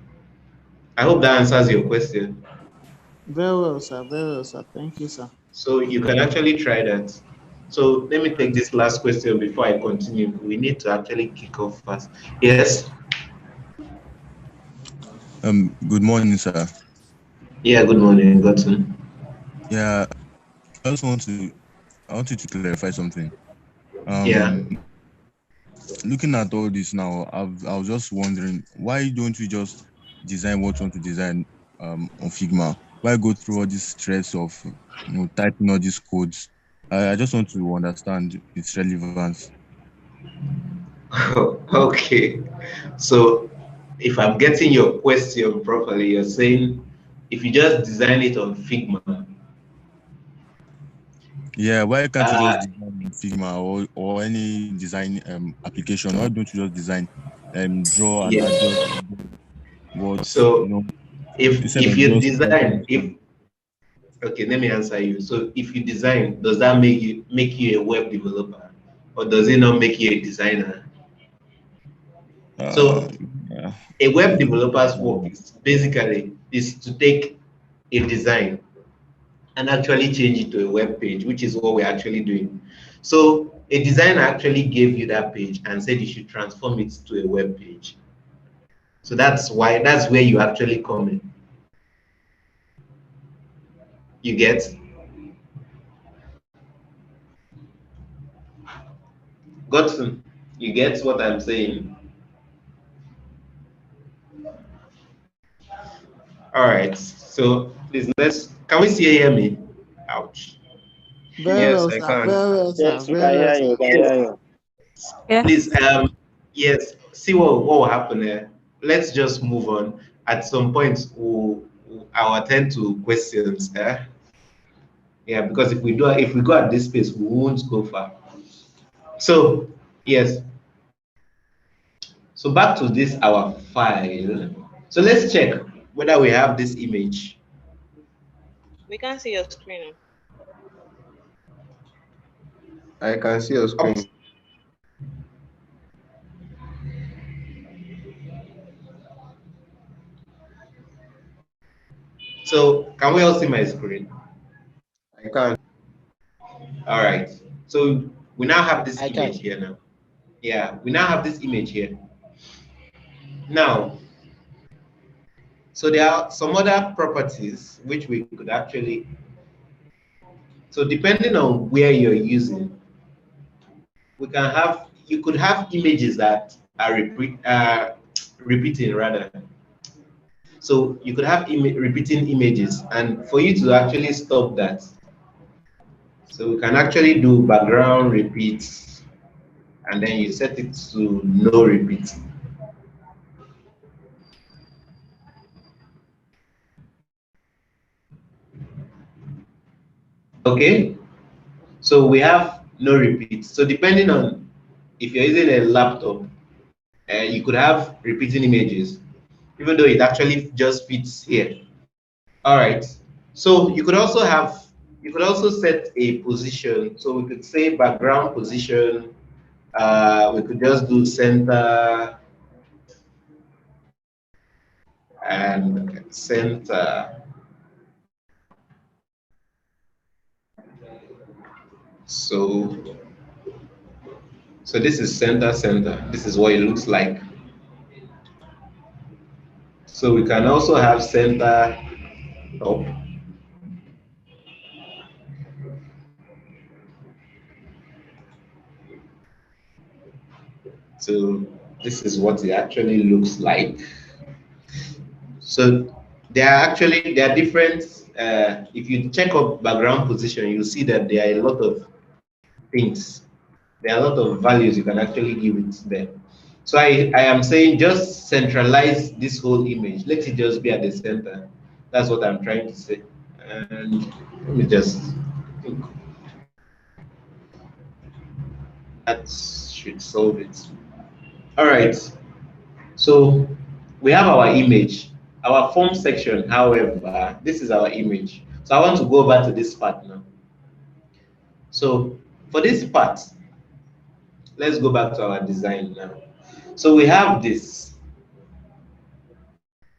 A: I hope that answers your question.
G: Very well, sir. Very well, sir. Thank you, sir.
A: So you can actually try that. So let me take this last question before I continue. We need to actually kick off fast. Yes?
I: Good morning, sir.
A: Yeah, good morning, Gotson.
I: Yeah, I just I want you to clarify something.
A: Yeah.
I: Looking at all this now, I was just wondering, why don't we just design what you want to design on Figma? Why go through all this stress of typing all these codes? I just want to understand its relevance.
A: Okay. So if I'm getting your question properly, you're saying if you just design it on Figma,
I: Yeah, why can't you
A: uh,
I: just design in Figma or any design application? Why don't you just design draw and
A: yeah.
I: adjust what
A: So
I: instead
A: if
I: of
A: you
I: just typing
A: design,
I: the
A: if
I: code?
A: okay, let me answer you. So if you design, does that make you a web developer, or does it not make you a designer?
I: Uh,
A: So
I: yeah.
A: a web developer's work is to take a design and actually change it to a web page, which is what we're actually doing. So a designer actually gave you that page and said you should transform it to a web page. So that's where you actually come in. You get? Godson, you get what I'm saying? All right. So please can we see hear me? Ouch.
G: Very
E: Yes,
G: well,
E: I
G: sir.
E: can.
G: Very well, sir.
J: Yes, we
G: Very
J: can
G: well,
J: hear you.
G: sir.
J: We can
A: Yes.
J: hear you.
A: Please,
D: Yes.
A: yes, see what will happen there. Let's just move on. At some point, I'll attend to questions. Yeah, because if we go at this pace, we won't go far. So yes, so back to this our file. So let's check whether we have this image.
K: We can't see your screen.
E: I can see your
A: Up.
E: screen.
A: So can we all see my screen?
E: I can.
A: All right. So we now have this
C: I can.
A: image here now. Yeah, we now have this image here. Now, so there are some other properties which we could actually, so depending on where you're using, you could have images that are repeating rather. So you could have repeating images, and for you to actually stop that, so we can actually do background repeats, and then you set it to no repeat. Okay, so we have no repeat. So depending on if you're using a laptop, you could have repeating images, even though it actually just fits here. All right. So you could also set a position. So we could say background position. We could just do center and center. So this is center. This is what it looks like. So we can also have center top. So this is what it actually looks like. So there are different. If you check up background position, you'll see that there are a lot of things. There are a lot of values you can actually give it there. So I am saying just centralize this whole image. Let it just be at the center. That's what I'm trying to say. And let me just think that should solve it. All right. So we have our image. Our form section, however, this is our image. So I want to go over to this part now. So for this part, let's go back to our design now. So we have this.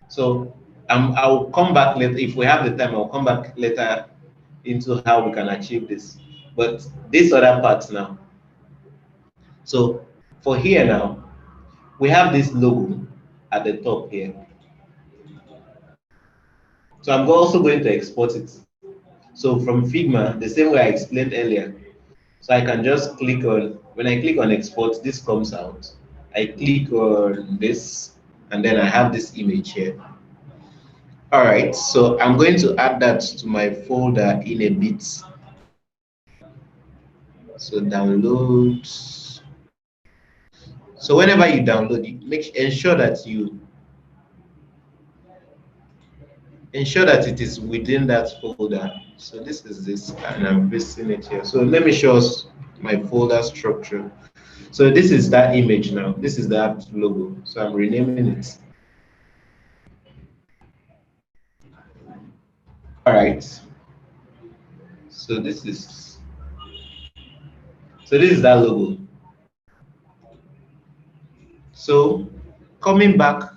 A: So I'll come back later if we have the time. I'll come back later into how we can achieve this. But this other part now. So for here now, we have this logo at the top here. So I'm also going to export it. So from Figma, the same way I explained earlier. So I can just click on, when I click on export, this comes out. I click on this, and then I have this image here. All right, so I'm going to add that to my folder in a bit. So download. So whenever you download it, ensure that it is within that folder. So this is this, and I'm pasting it here. So let me show us my folder structure. So this is that image now. This is that logo. So I'm renaming it. All right. So this is that logo. So coming back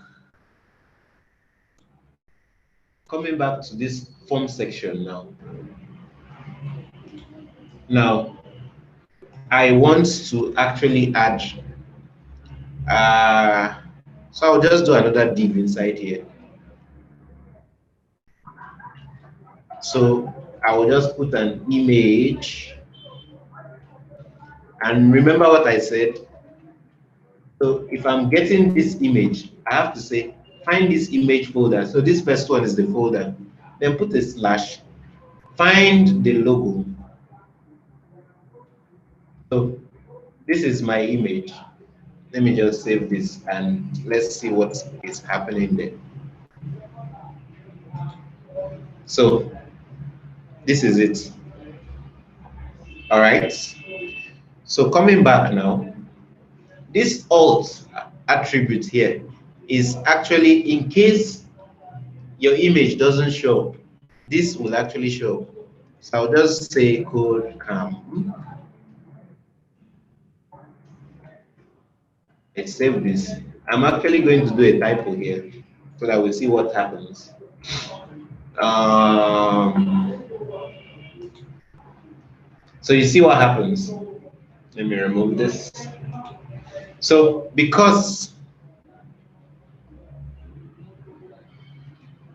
A: to this form section now. Now I want to actually add. So I'll just do another div inside here. So I will just put an image. And remember what I said. So if I'm getting this image, I have to say, find this image folder. So this first one is the folder. Then put a slash, find the logo. So this is my image. Let me just save this and let's see what is happening there. So this is it. All right. So coming back now, this alt attribute here is actually in case your image doesn't show up, this will actually show up. So I'll just say CodeCamp. Let's save this. I'm actually going to do a typo here so that we'll see what happens. So you see what happens. Let me remove this. So because,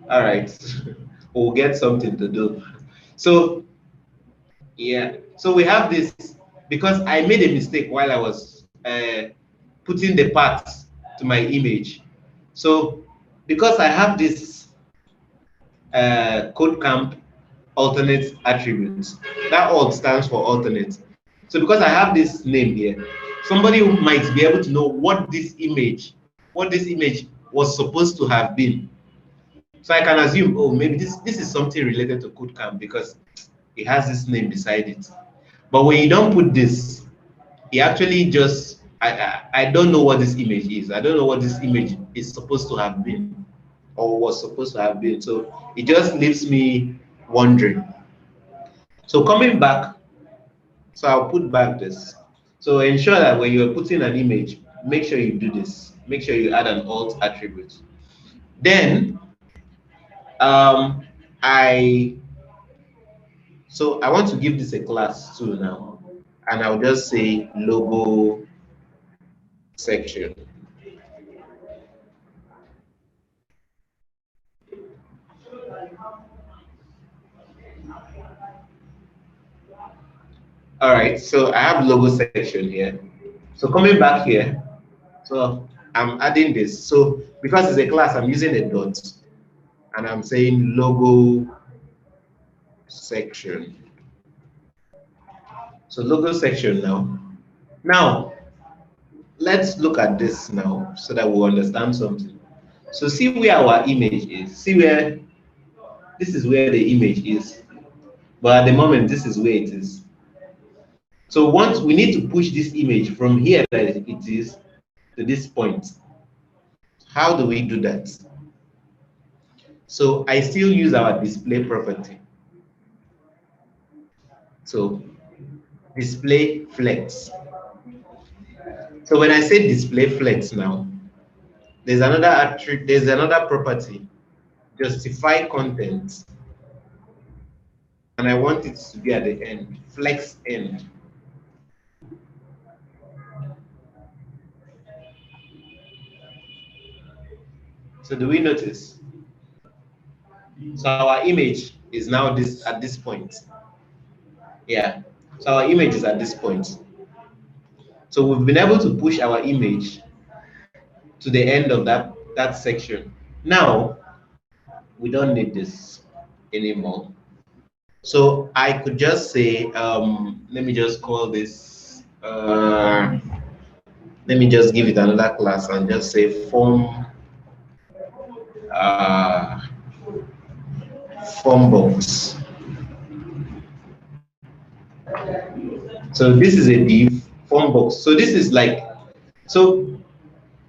A: all right, we'll get something to do. So yeah, so we have this because I made a mistake while I was putting the parts to my image. So because I have this CodeCamp alternate attributes, that alt stands for alternate. So because I have this name here, somebody might be able to know what this image was supposed to have been. So I can assume, oh, maybe this is something related to CodeCamp because it has this name beside it. But when you don't put this, it actually just, I don't know what this image is. I don't know what this image is supposed to have been or was supposed to have been. So it just leaves me wondering. So coming back, so I'll put back this. So ensure that when you're putting an image, make sure you do this. Make sure you add an alt attribute. Then so I want to give this a class too now, and I'll just say logo section. All right, so I have logo section here. So coming back here, so I'm adding this. So because it's a class, I'm using a dot, and I'm saying logo section. So logo section now. Now, let's look at this now so that we'll understand something. So see where our image is. See where, this is where the image is. But at the moment, this is where it is. So once we need to push this image from here that it is to this point. How do we do that? So I still use our display property. So display flex. So when I say display flex now, there's another property justify content, and I want it to be at the end, flex end. So do we notice? So our image is now this at this point. Yeah. So our image is at this point. So we've been able to push our image to the end of that section. Now we don't need this anymore. So I could just say, let me just call this. Let me just give it another class and just say form. Form box. So this is a div form box. So this is like, so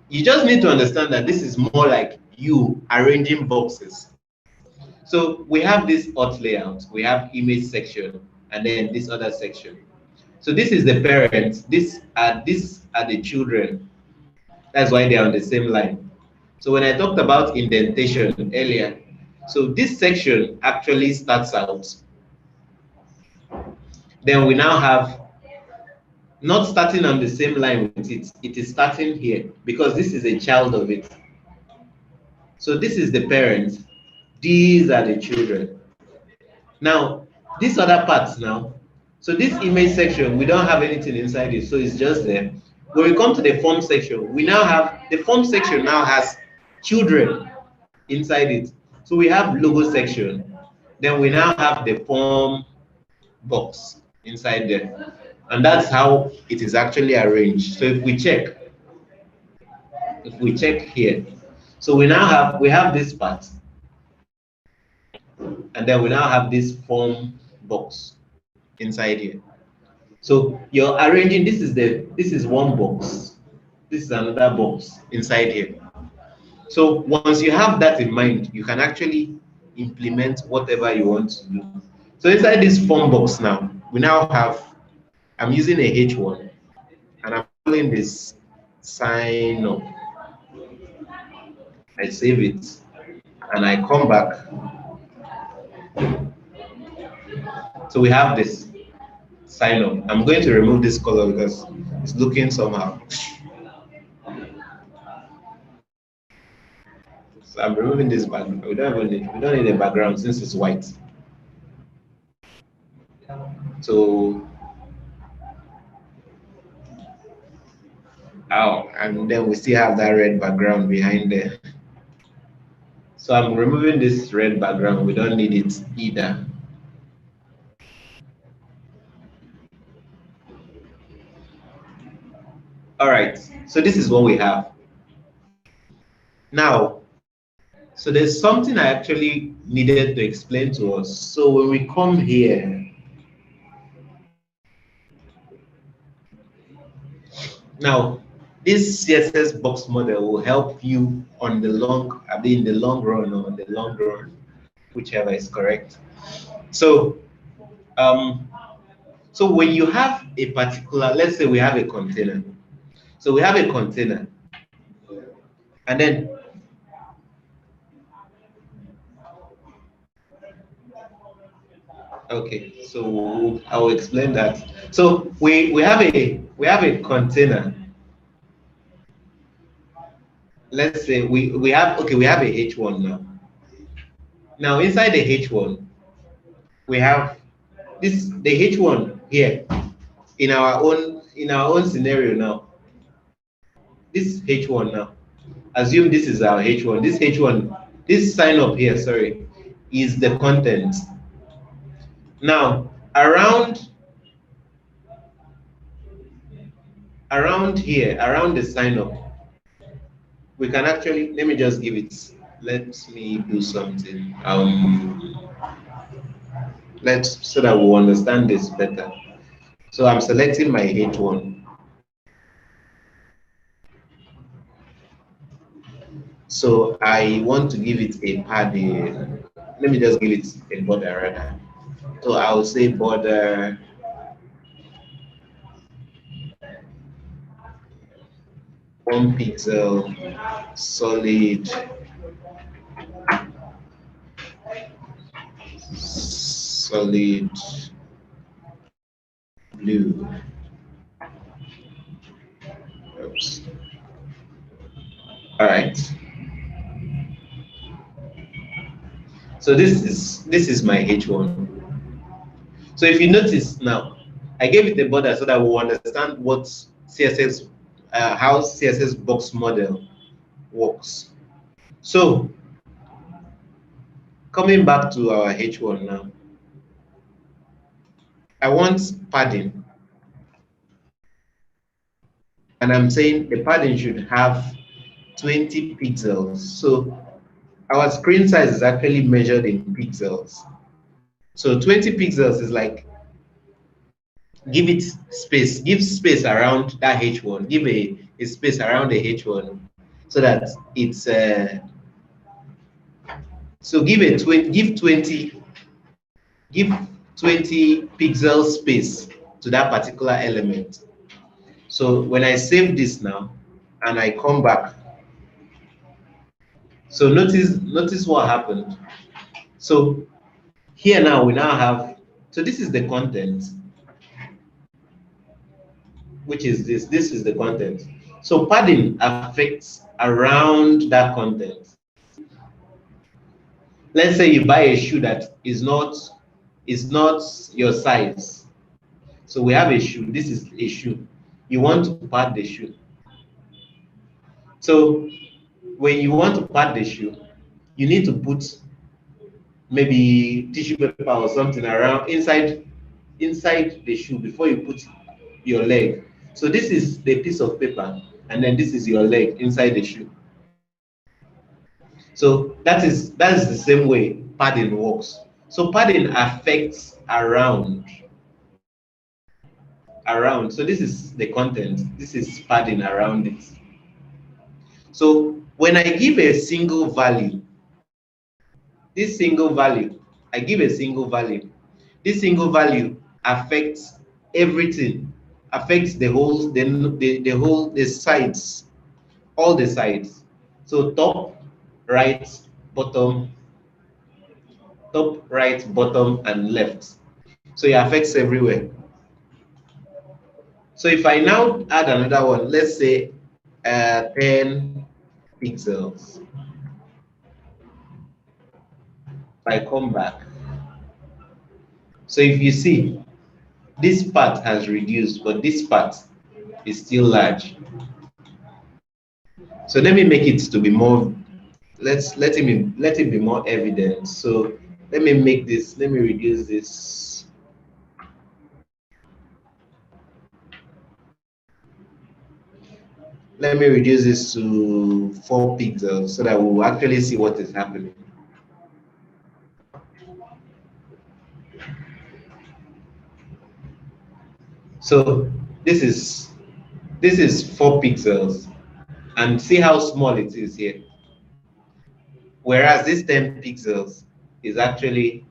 A: you just need to understand that this is more like you arranging boxes. So we have this auth layout, we have image section, and then this other section. So this is the parents, these are the children. That's why they are on the same line. So when I talked about indentation earlier, so this section actually starts out. Then we now have not starting on the same line with it. It is starting here because this is a child of it. So this is the parents. These are the children. Now, these other parts now. So this image section, we don't have anything inside it, so it's just there. When we come to the form section, we now have, the form section now has children inside it. So we have logo section. Then we now have the form box inside there. And that's how it is actually arranged. So if we check here, so we have this part, and then we now have this form box inside here. So you're arranging, this is one box, this is another box inside here. So once you have that in mind, you can actually implement whatever you want to do. So inside this form box now, we now have, I'm using a H1 and I'm calling this sign up. I save it and I come back. So we have this sign up. I'm going to remove this color because it's looking somehow. So I'm removing this background. We don't need a background since it's white. So and then we still have that red background behind there. So I'm removing this red background. We don't need it either. All right, so this is what we have. Now, so there's something I actually needed to explain to us. So when we come here, now this CSS box model will help you on the long, in the long run or on the long run, whichever is correct. So, so when you have a particular, let's say we have a container. So we have a container, and then okay, so I will explain that. So we have a container. Let's say we have a H1 now. Now inside the H1, we have the H1 here in our own scenario now. This H1 now. Assume this is our H1. This H1, this sign up here, sorry, is the content. Now around here, around the sign up, we can actually, let me just give it, let me do something. So that we'll understand this better. So I'm selecting my H1. So I want to give it a padding. Let me just give it a border rather. So I will say border 1 pixel solid solid blue. Oops. All right. So this is my H1. So if you notice now, I gave it a border so that we'll understand what CSS, how CSS Box Model works. So coming back to our H1 now, I want padding, and I'm saying the padding should have 20 pixels. So our screen size is actually measured in pixels. So 20 pixels is like, give it space, give space around that H1, give a space around the H1 so that it's so give 20 pixel space to that particular element. So when I save this now and I come back, so notice what happened. So here now we now have, so this is the content, which is this is the content. So padding affects around that content. Let's say you buy a shoe that is not your size. So we have a shoe, this is a shoe. You want to pad the shoe. So when you want to pad the shoe, you need to put maybe tissue paper or something around inside the shoe before you put your leg. So this is the piece of paper, and then this is your leg inside the shoe. So that is the same way padding works. So padding affects around. So this is the content. This is padding around it. So when I give a single value, this single value, I give a single value. This single value affects everything, affects the whole, the sides, all the sides. So top, right, bottom, and left. So it affects everywhere. So if I now add another one, let's say 10 pixels. If I come back, so if you see, this part has reduced, but this part is still large. So let me make it to be more, let it be more evident. So let me make this, let me reduce this. Let me reduce this to 4 pixels so that we'll actually see what is happening. So this is 4 pixels, and see how small it is here. Whereas this 10 pixels is actually,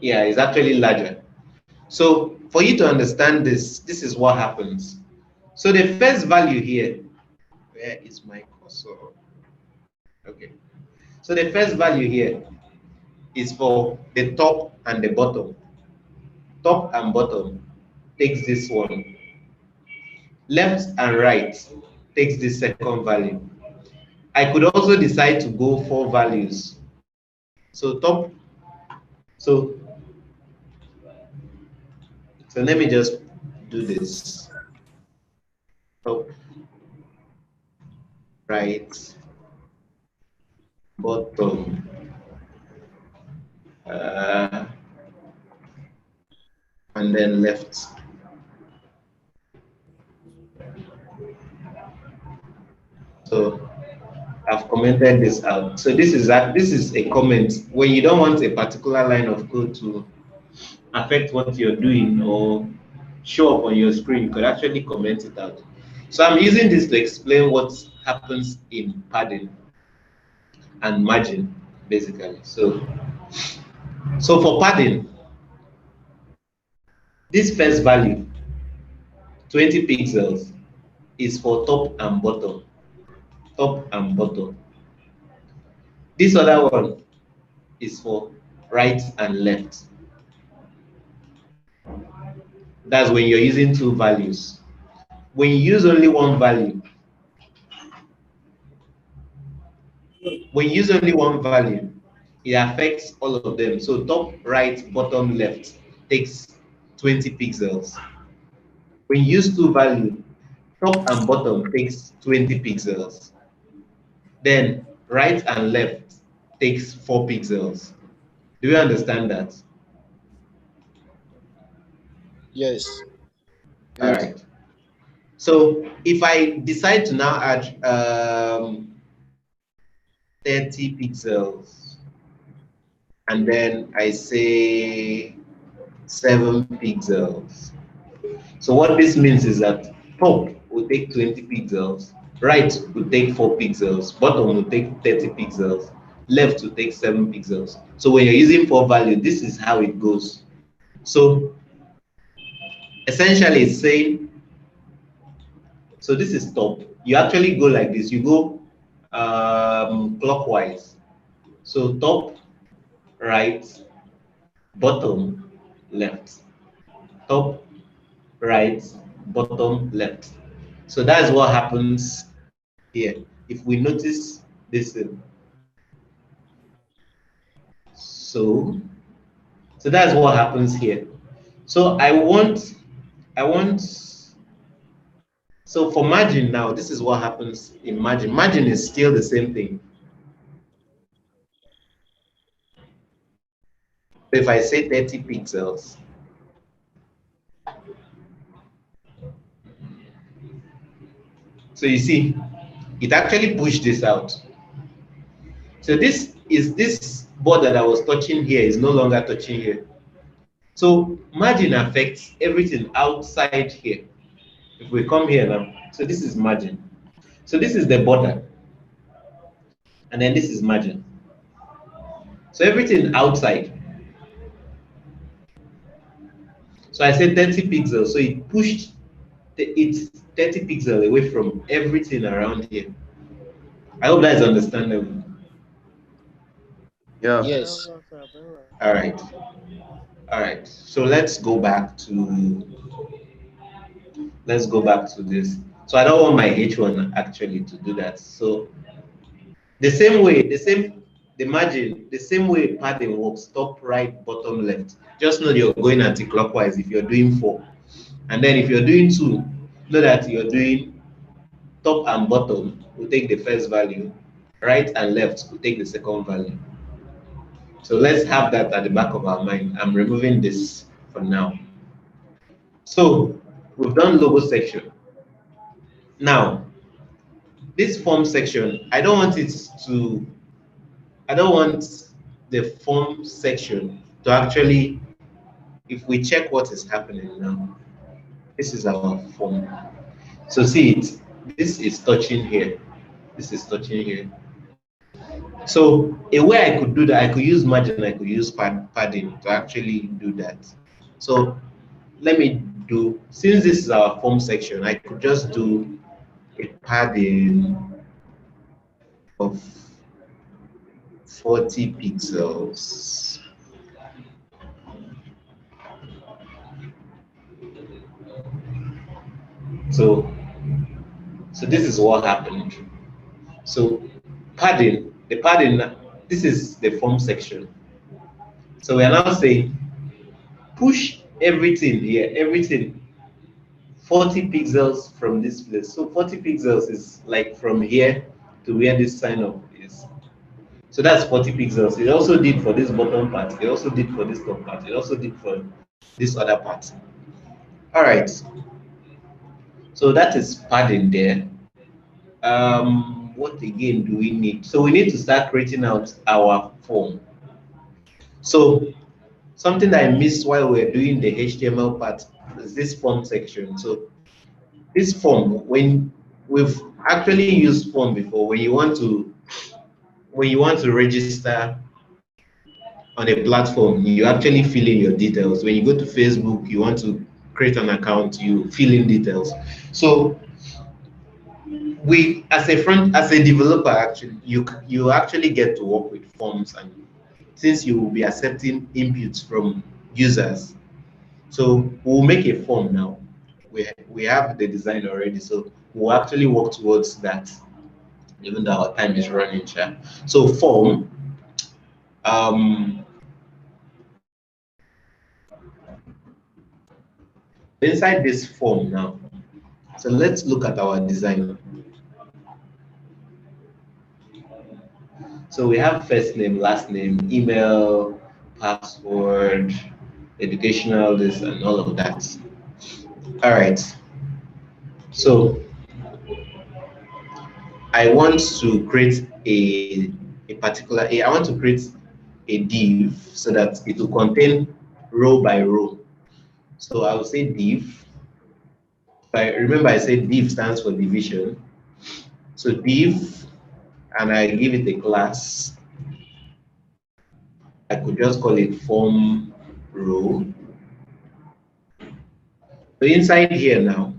A: yeah, is actually larger. So for you to understand this, this is what happens. So the first value here, where is my cursor? Okay. So the first value here is for the top and the bottom. Top and bottom takes this one. Left and right takes this second value. I could also decide to go 4 values. So top, so let me just do this. Top, right, bottom, and then left. So I've commented this out. So this is a comment when you don't want a particular line of code to affect what you're doing or show up on your screen. You could actually comment it out. So I'm using this to explain what happens in padding and margin, basically. So for padding, this first value, 20 pixels, is for top and bottom. Top and bottom. This other one, is for right and left. That's when you're using two values. When you use only one value, it affects all of them. So top, right, bottom, left takes 20 pixels. When you use two values, top and bottom takes 20 pixels. Then right and left takes 4 pixels. Do you understand that?
C: Yes.
A: All right. So if I decide to now add 30 pixels, and then I say 7 pixels. So what this means is that top will take 20 pixels, right will take 4 pixels, bottom will take 30 pixels, left will take 7 pixels. So when you're using for value, this is how it goes. So essentially it's saying, so this is top. You actually go like this. You go clockwise. So top, right, bottom, left. Top, right, bottom, left. So that's what happens here. If we notice this thing. So that's what happens here. So I want, so for margin now, this is what happens in margin. Margin is still the same thing. So if I say 30 pixels, so you see, it actually pushed this out. So this border that was touching here is no longer touching here. So margin affects everything outside here. If we come here now, so this is margin. So this is the border. And then this is margin. So everything outside. So I said 30 pixels. So it pushed it's 30 pixels away from everything around here. I hope that is understandable.
E: Yeah.
C: Yes.
A: All right. All right. So let's go back to this. So I don't want my H1 actually to do that. So the same way, the margin, the same way padding works, top, right, bottom, left. Just know you're going anti-clockwise if you're doing 4. And then if you're doing 2, know that you're doing top and bottom will take the first value, right and left will take the second value. So let's have that at the back of our mind. I'm removing this for now. So we've done logo section. Now, this form section, I don't want the form section to actually, if we check what is happening now, this is our form. So see it, this is touching here, this is touching here. So a way I could do that, I could use margin, I could use padding to actually do that. So let me do, since this is our form section, I could just do a padding of 40 pixels. So this is what happened. So padding, this is the form section. So we are now saying push everything here, everything 40 pixels from this place. So 40 pixels is like from here to where this sign up is. So that's 40 pixels. It also did for this bottom part. It also did for this top part. It also did for this other part. All right. So that is padding there. What again do we need? So we need to start creating out our form. So something that I missed while we we're doing the HTML part is this form section. So this form, when we've actually used form before, when you want to register on a platform, you actually fill in your details. When you go to Facebook, you want to create an account, you fill in details. So as a developer, actually, you actually get to work with forms and since you will be accepting inputs from users. So we'll make a form now. We have the design already, so we'll actually work towards that, even though our time is running. So form, inside this form now. So let's look at our design. So we have first name, last name, email, password, educational, this and all of that. All right. So I want to create a particular, I want to create a div so that it will contain row by row. So I will say div. I remember I said div stands for division. So div, and I give it a class. I could just call it form row. So inside here now,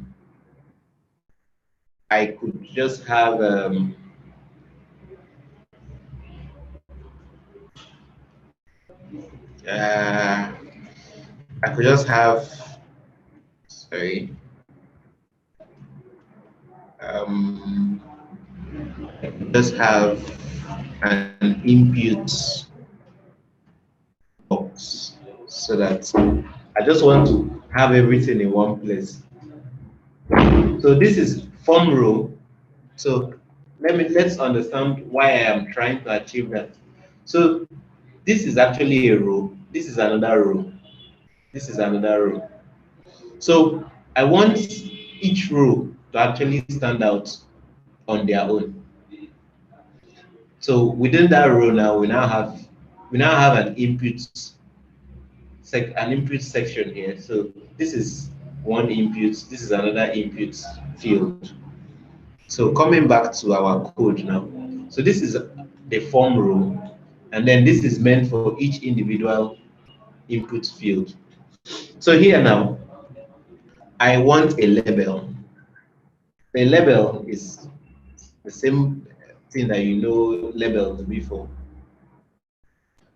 A: I could just have I could just have, sorry, just have an input box so that I just want to have everything in one place. So this is form row. So let's understand why I am trying to achieve that. So this is actually a row. This is another row. This is another row. So I want each row to actually stand out on their own. So within that row now, we now have an input section here. So this is one input. This is another input field. So coming back to our code now. So this is the form row, and then this is meant for each individual input field. So here now, I want a label. The label is the same thing that you know labels before.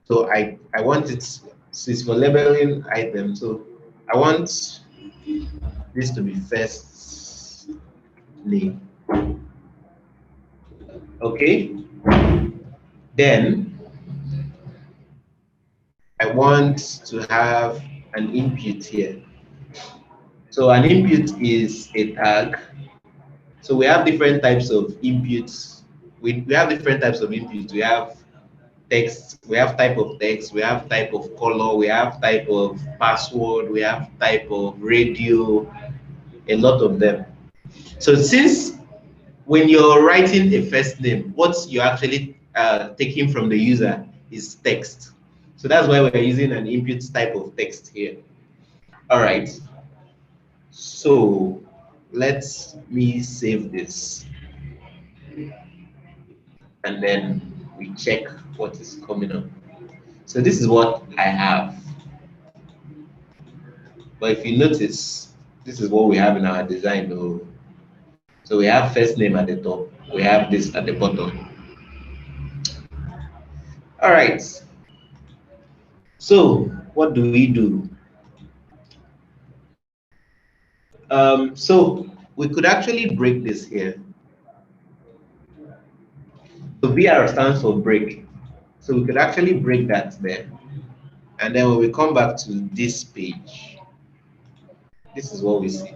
A: So I want it, so it's for labeling items. So I want this to be first name. Okay. Then I want to have an input here. So an input is a tag. So we have different types of inputs. We have different types of inputs. We have text, we have type of text, we have type of color, we have type of password, we have type of radio, a lot of them. So since when you're writing a first name, what you're actually taking from the user is text. So that's why we're using an input type of text here. All right. So let me save this. And then we check what is coming up. So this is what I have. But if you notice, this is what we have in our design though. So we have first name at the top. We have this at the bottom. All right. So what do we do? So we could actually break this here. So BR stands for break. So we could actually break that there. And then when we come back to this page, this is what we see.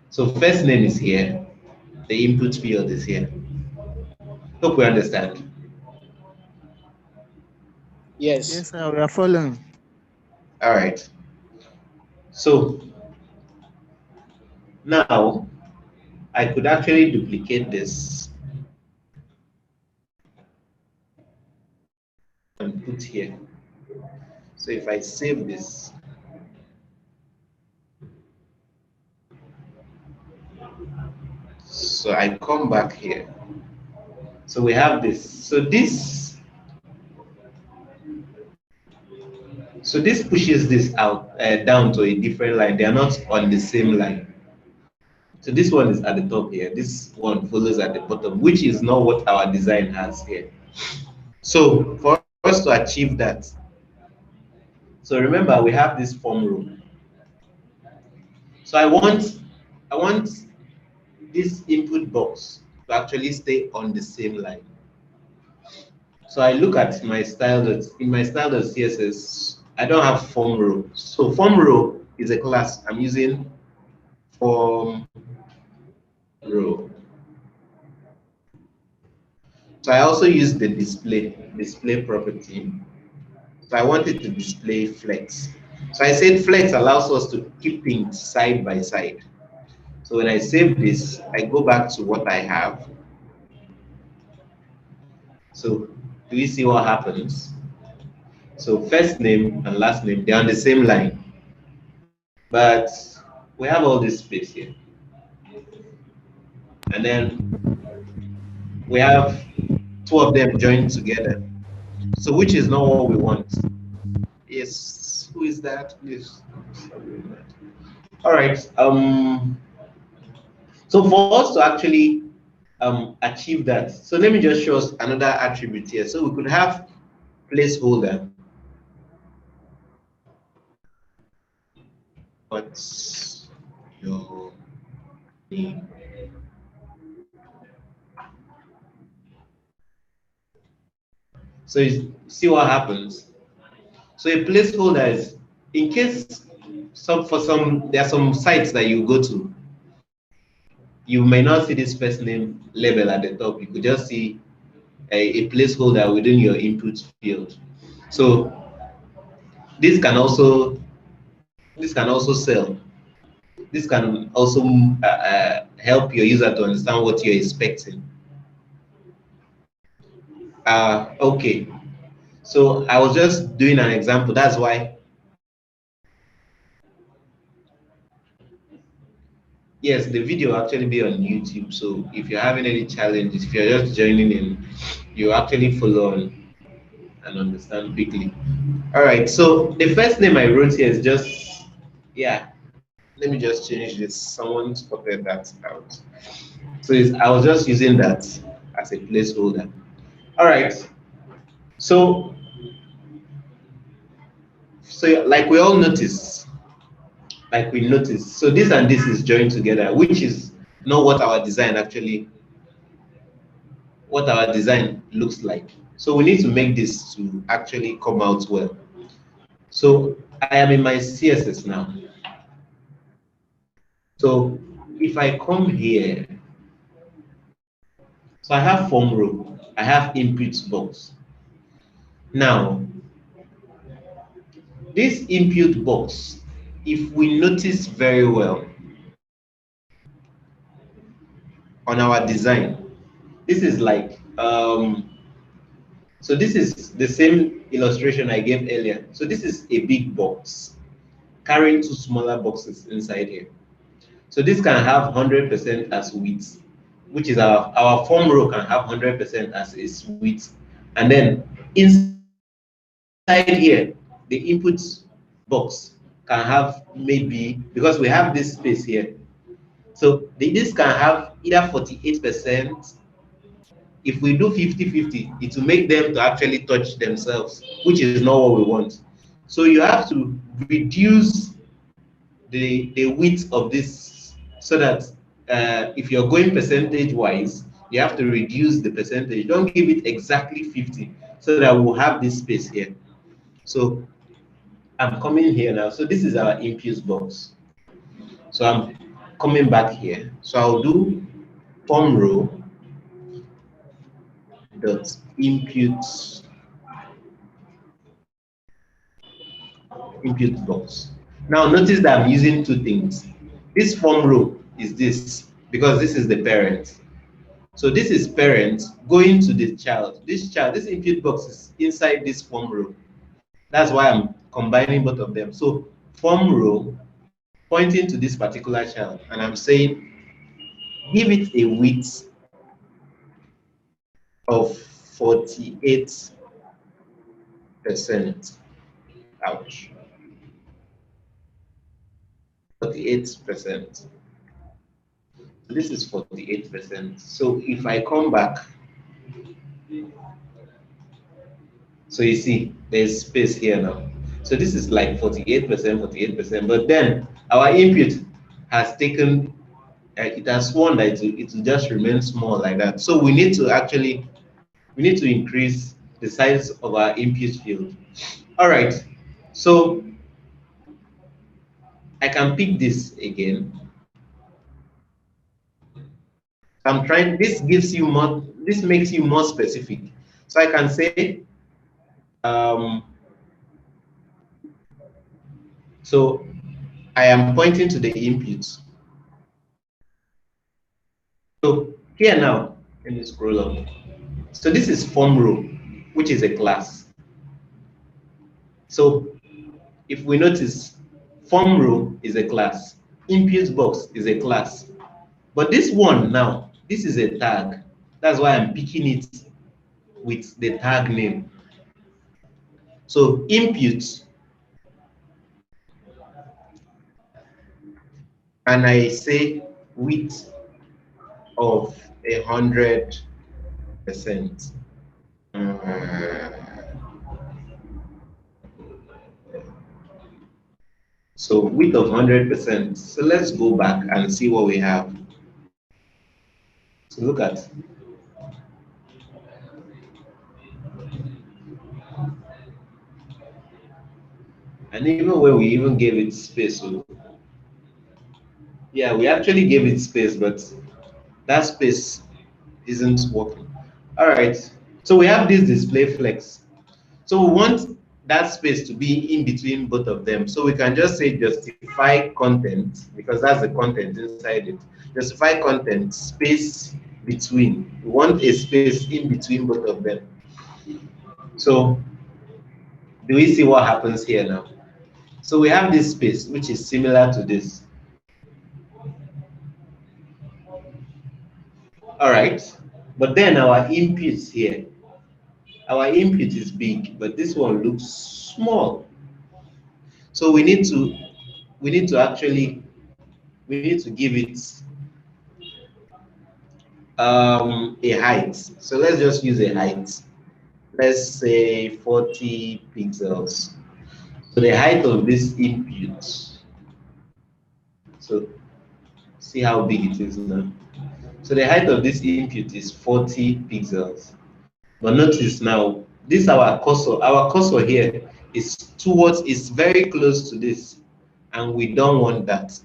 A: So first name is here. The input field is here. Hope we understand.
C: Yes.
G: Yes, sir, we are following.
A: All right. So now I could actually duplicate this and put here. So if I save this, so I come back here. So we have this. So this pushes this out down to a different line. They are not on the same line. So this one is at the top here. This one follows at the bottom, which is not what our design has here. So for us to achieve that, so remember we have this form row. So I want this input box to actually stay on the same line. So I look at my style in my style.css, I don't have form row. So form row is a class. I'm using form row. So I also use the display property. So I want it to display flex. So I said flex allows us to keep things side by side. So when I save this, I go back to what I have. So do we see what happens? So first name and last name, they're on the same line. But we have all this space here. And then we have two of them joined together. So which is not what we want. Yes, who is that? Please. All right. So for us to actually achieve that, so let me just show us another attribute here. So we could have placeholder. What's your name? So you see what happens. So a placeholder is, in case there are some sites that you go to, you may not see this first name label at the top. You could just see a placeholder within your input field. So this can also sell. This can also help your user to understand what you're expecting. Okay, so I was just doing an example. That's why. Yes, the video will actually be on YouTube. So if you're having any challenges, if you're just joining in, you actually follow on and understand quickly. All right, so the first name I wrote here is just, yeah, let me just change this. Someone spotted that out. So I was just using that as a placeholder. All right, so like we all notice, so this and this is joined together, which is not what our design looks like. So we need to make this to actually come out well. So I am in my CSS now. So if I come here, so I have form row, I have input box. Now, this input box, if we notice very well on our design, this is like, so this is the same illustration I gave earlier. So this is a big box carrying two smaller boxes inside here. So this can have 100% as width, which is our form row can have 100% as its width. And then inside here, the input box can have maybe, because we have this space here, so this can have either 48%. If we do 50-50, it will make them to actually touch themselves, which is not what we want. So you have to reduce the width of this so that if you're going percentage wise, you have to reduce the percentage. Don't give it exactly 50 so that we'll have this space here. So I'm coming here now. So this is our input box. So I'm coming back here. So I'll do form row dot input box. Now notice that I'm using two things. This form row is this because this is the parent. So this is parent going to the child. This input box is inside this form row. That's why I'm combining both of them. So form row pointing to this particular child, and I'm saying give it a width of 48%. Ouch. 48%. So this is 48%. So if I come back, So you see, there's space here now. So this is like 48%, 48%. But then our input has taken, it has sworn that it will just remain small like that. So we need to increase the size of our input field. All right. So I can pick this again. I'm trying, this gives you more, this makes you more specific. So I can say, so I am pointing to the inputs. So here now, let me scroll up. So this is form row, which is a class. So if we notice, form row is a class, input box is a class. But this one now, this is a tag. That's why I'm picking it with the tag name. So input, and I say width of 100%. So width of 100%. So let's go back and see what we have. So look at. And even when we even gave it space, so yeah, we actually gave it space, but that space isn't working. All right, so we have this display flex. So we want that space to be in between both of them. So we can just say justify content, because that's the content inside it. Justify content space between. We want a space in between both of them. So do we see what happens here now? So we have this space, which is similar to this. All right, but then our inputs here, our input is big, but this one looks small. So we need to give it a height. So let's just use a height. Let's say 40 pixels. So the height of this input. So see how big it is now. So the height of this input is 40 pixels. But notice now, this our cursor. Our cursor here is very close to this, and we don't want that.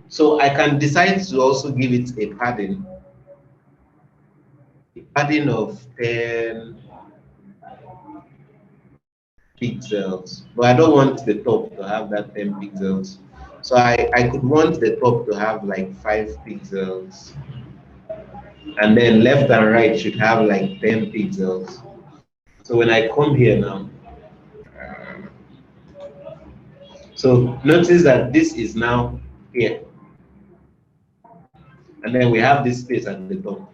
A: So I can decide to also give it a padding of 10 pixels, but I don't want the top to have that 10 pixels. So I could want the top to have like 5 pixels. And then left and right should have like 10 pixels. So when I come here now, so notice that this is now here. And then we have this space at the top.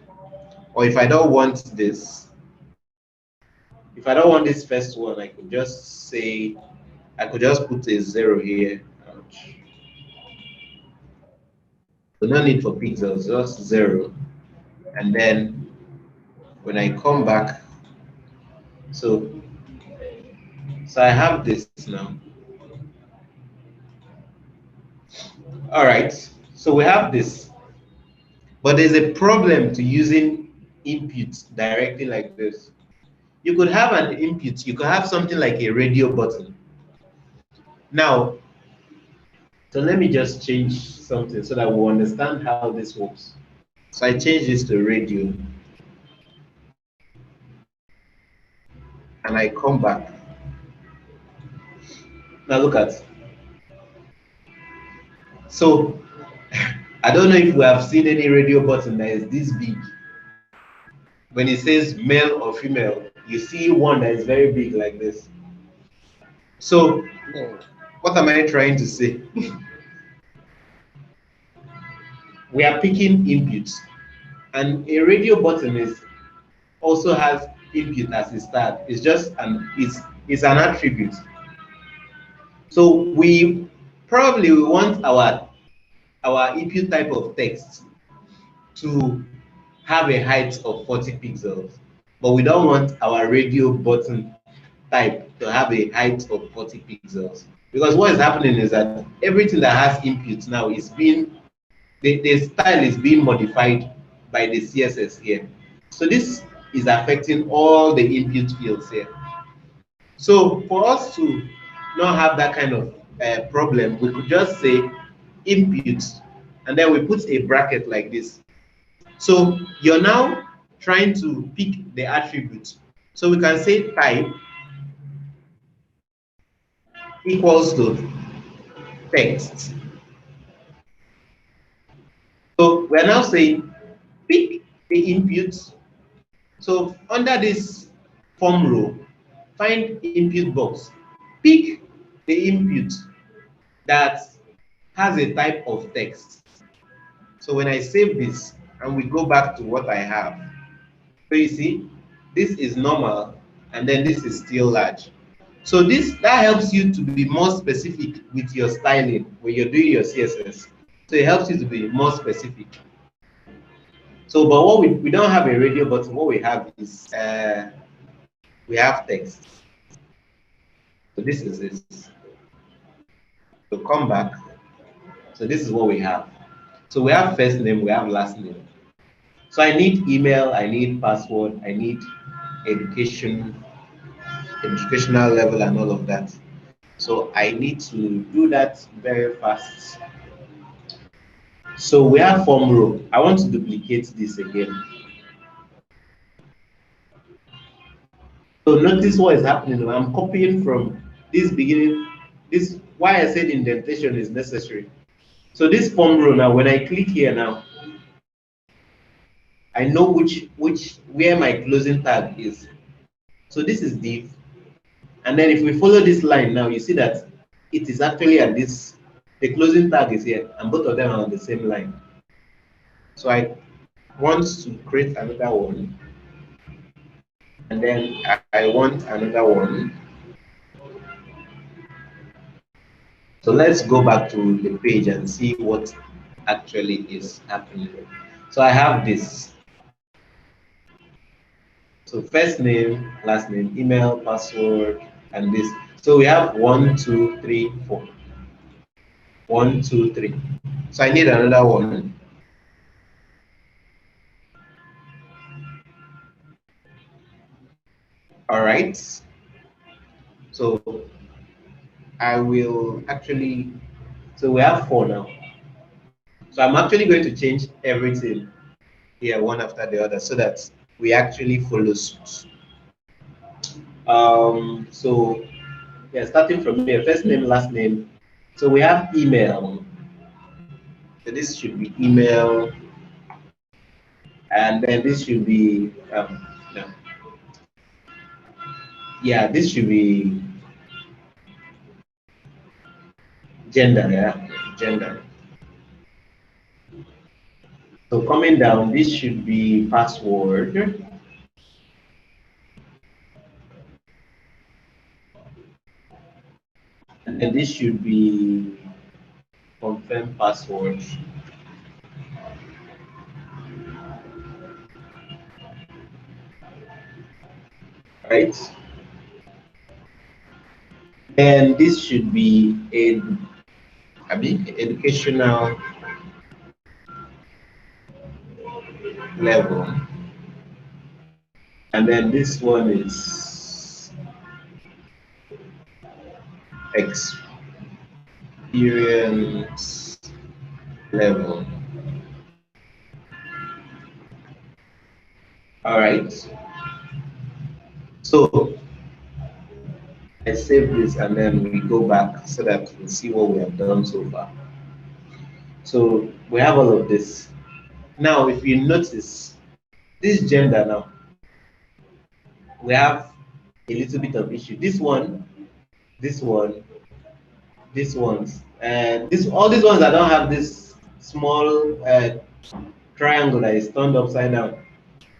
A: Or if I don't want this, if I don't want this first one, I could just say, I could just put a 0 here. Ouch. So no need for pixels, just 0. And then when I come back, so I have this now. All right, so we have this, but there's a problem to using inputs directly like this. You could have an input, you could have something like a radio button. Now, so let me just change something so that we'll understand how this works. So I change this to radio. And I come back. Now look at. So I don't know if we have seen any radio button that is this big. When it says male or female, you see one that is very big like this. So what am I trying to say? We are picking inputs, and a radio button also has input as a start. It's just it's an attribute. So we probably want our input type of text to have a height of 40 pixels. but we don't want our radio button type to have a height of 40 pixels. Because what is happening is that everything that has inputs now is being, the style is being modified by the CSS here. So this is affecting all the input fields here. So for us to not have that kind of problem, we could just say inputs, and then we put a bracket like this. So you're now trying to pick the attributes. So we can say type equals to text. So we're now saying pick the inputs. So under this form row, find input box. Pick the input that has a type of text. So when I save this and we go back to what I have, so you see, this is normal and then this is still large. So that helps you to be more specific with your styling when you're doing your CSS. So it helps you to be more specific. So, but what we don't have a radio button. What we have is we have text. So this is this. So come back. So this is what we have. So we have first name, we have last name. So I need email, I need password, I need educational level and all of that. So I need to do that very fast. So we have form row. I want to duplicate this again. So notice what is happening. I'm copying from this beginning. This why I said indentation is necessary. So this form row now, when I click here now, I know where my closing tag is. So this is div. And then if we follow this line now, you see that it is actually at this, the closing tag is here, and both of them are on the same line. So I want to create another one. And then I want another one. So let's go back to the page and see what actually is happening. So I have this. So first name, last name, email, password, and this. So we have 1, 2, 3, 4. 1, 2, 3. So I need another one. All right. So I will actually, so we have 4 now. So I'm actually going to change everything here one after the other so that we actually follow suit. So yeah, starting from here, first name, last name. So we have email. So this should be email, and then this should be no. Yeah, this should be gender. Yeah, gender. So coming down, this should be password. And this should be confirm password. Right? And this should be educational level. And then this one is experience level. All right. So I save this and then we go back so that we see what we have done so far. So we have all of this. Now, if you notice this gender now, we have a little bit of issue. This one, these ones, and all these ones that don't have this small triangle that is turned upside down,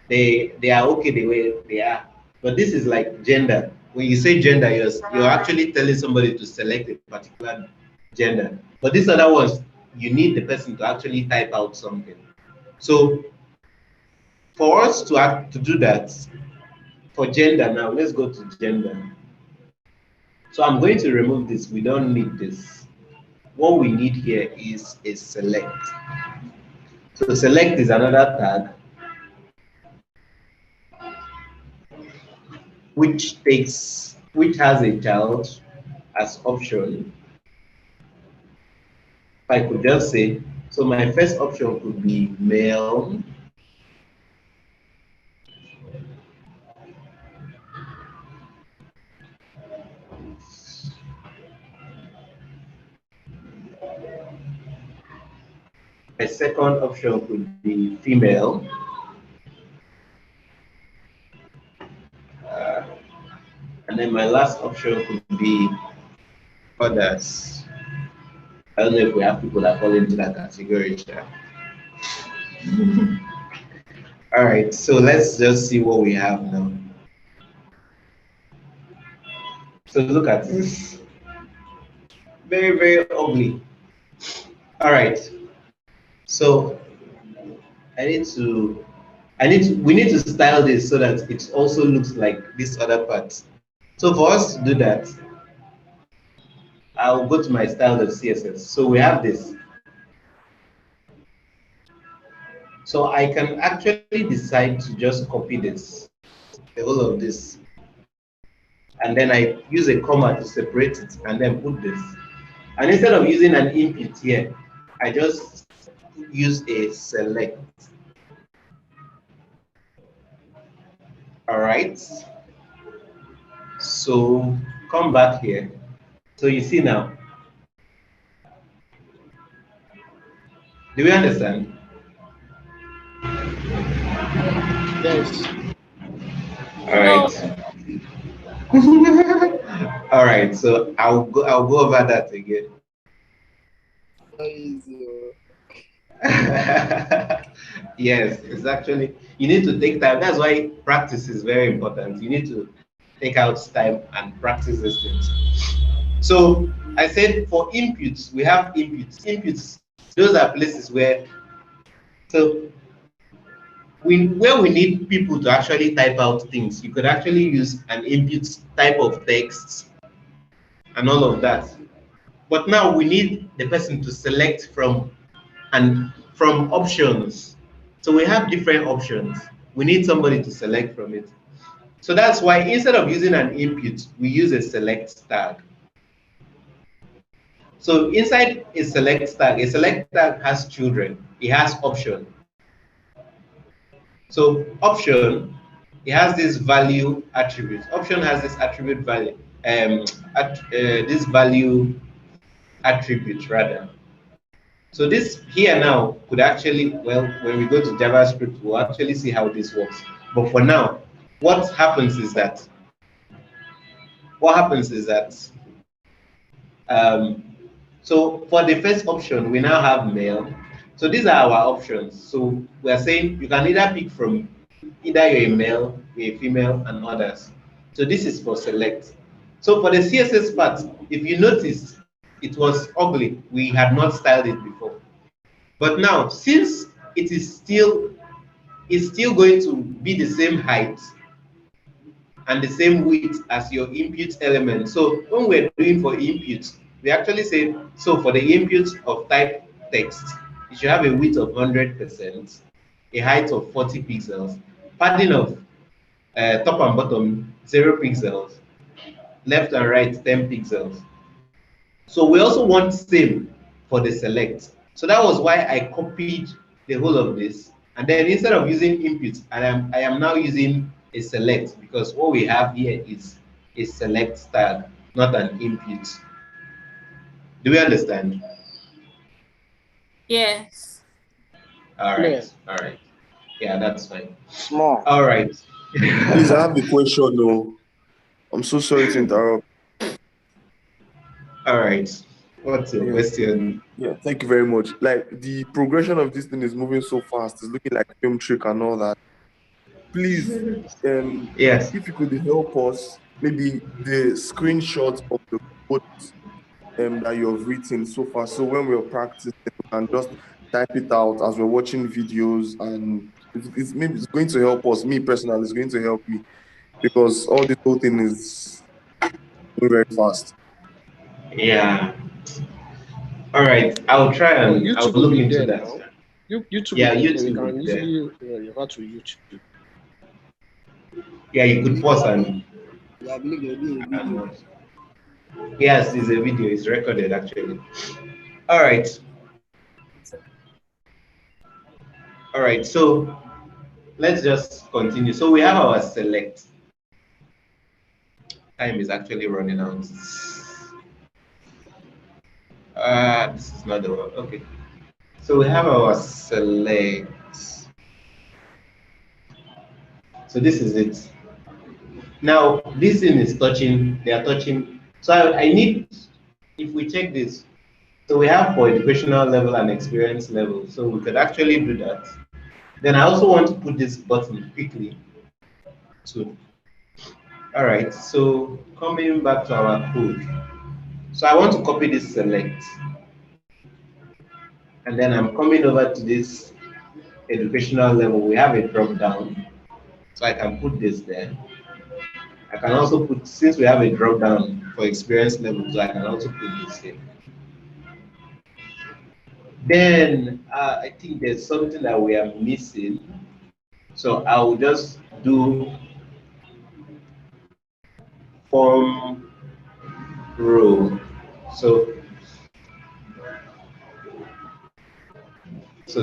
A: they are okay the way they are. But this is like gender. When you say gender, you're actually telling somebody to select a particular gender. But these other ones, you need the person to actually type out something. So for us to do that, for gender now, let's go to gender. So I'm going to remove this. We don't need this. What we need here is a select. So select is another tag which has a child as option. If I could just say, so my first option could be male. My second option could be female. And then my last option could be others. I don't know if we have people that fall into that category. All right, so let's just see what we have now. So look at this. Very, very ugly. All right. So we need to style this so that it also looks like this other part. So for us to do that, I'll go to my style.css. So we have this. So I can actually decide to just copy this, the whole of this. And then I use a comma to separate it and then put this. And instead of using an input here, I just use a select. All right. So come back here. So you see now. Do we understand?
C: Yes.
A: All right. All right. So I'll go over that again. Yes, it's actually, you need to take time. That's why practice is very important. You need to take out time and practice these things. So I said for inputs, we have inputs. Inputs, those are places where, where we need people to actually type out things. You could actually use an input type of text and all of that. But now we need the person to select from options. So we have different options. We need somebody to select from it. So that's why instead of using an input, we use a select tag. So inside a select tag has children. It has option. So option, it has this value attribute. Option has this attribute value, this value attribute rather. So this here now could actually, well, when we go to JavaScript, we'll actually see how this works. But for now, what happens is that, so for the first option, we now have male. So these are our options. So we are saying you can either pick from either you're a male, you're a female, and others. So this is for select. So for the CSS part, if you notice, it was ugly. We had not styled it before. But now, since it's still going to be the same height and the same width as your input element. So when we're doing for input, we actually say, so for the input of type text, it should have a width of 100%, a height of 40 pixels, padding of top and bottom 0 pixels, left and right 10 pixels. So we also want same for the select. So that was why I copied the whole of this. And then instead of using input, I am now using a select, because what we have here is a select tag, not an input. Do we understand?
D: Yes.
A: All right. All right. Yeah, that's fine.
E: Small.
A: All right.
E: Please, I have a question though. I'm so sorry to interrupt.
A: All right. What's your question?
F: Yeah, thank you very much. Like the progression of this thing is moving so fast. It's looking like film trick and all that. Please,
A: yes,
F: if you could help us, maybe the screenshot of the code that you have written so far. So when we're practicing, we can just type it out as we're watching videos, and maybe it's going to help us. Me personally, it's going to help me.
E: because all this whole thing is going very fast.
A: Yeah. All right. I'll try and I'll
C: YouTube will
A: look
C: be
A: into
C: there
A: that.
C: now. YouTube
A: Yeah,
C: will be there. We
A: YouTube
C: can
A: is there.
C: easily refer to YouTube.
A: Yeah, you could pause and
J: I believe there will be a video.
A: watch. Yes, it's a video. It's recorded actually. All right. All right. So let's just continue. So we have our select. Time is actually running out. This is not the one. Okay. So we have our select. So this is it. Now this thing is touching. They are touching. So I need. If we check this, so we have for educational level and experience level. So we could actually do that. Then I also want to put this button quickly too. All right, so coming back to our code. So I want to copy this select. And then I'm coming over to this educational level. We have a drop down. So I can put this there. I can also put, since we have a drop down for experience level, so I can also put this here. Then I think there's something that we are missing. So I will just do form row. So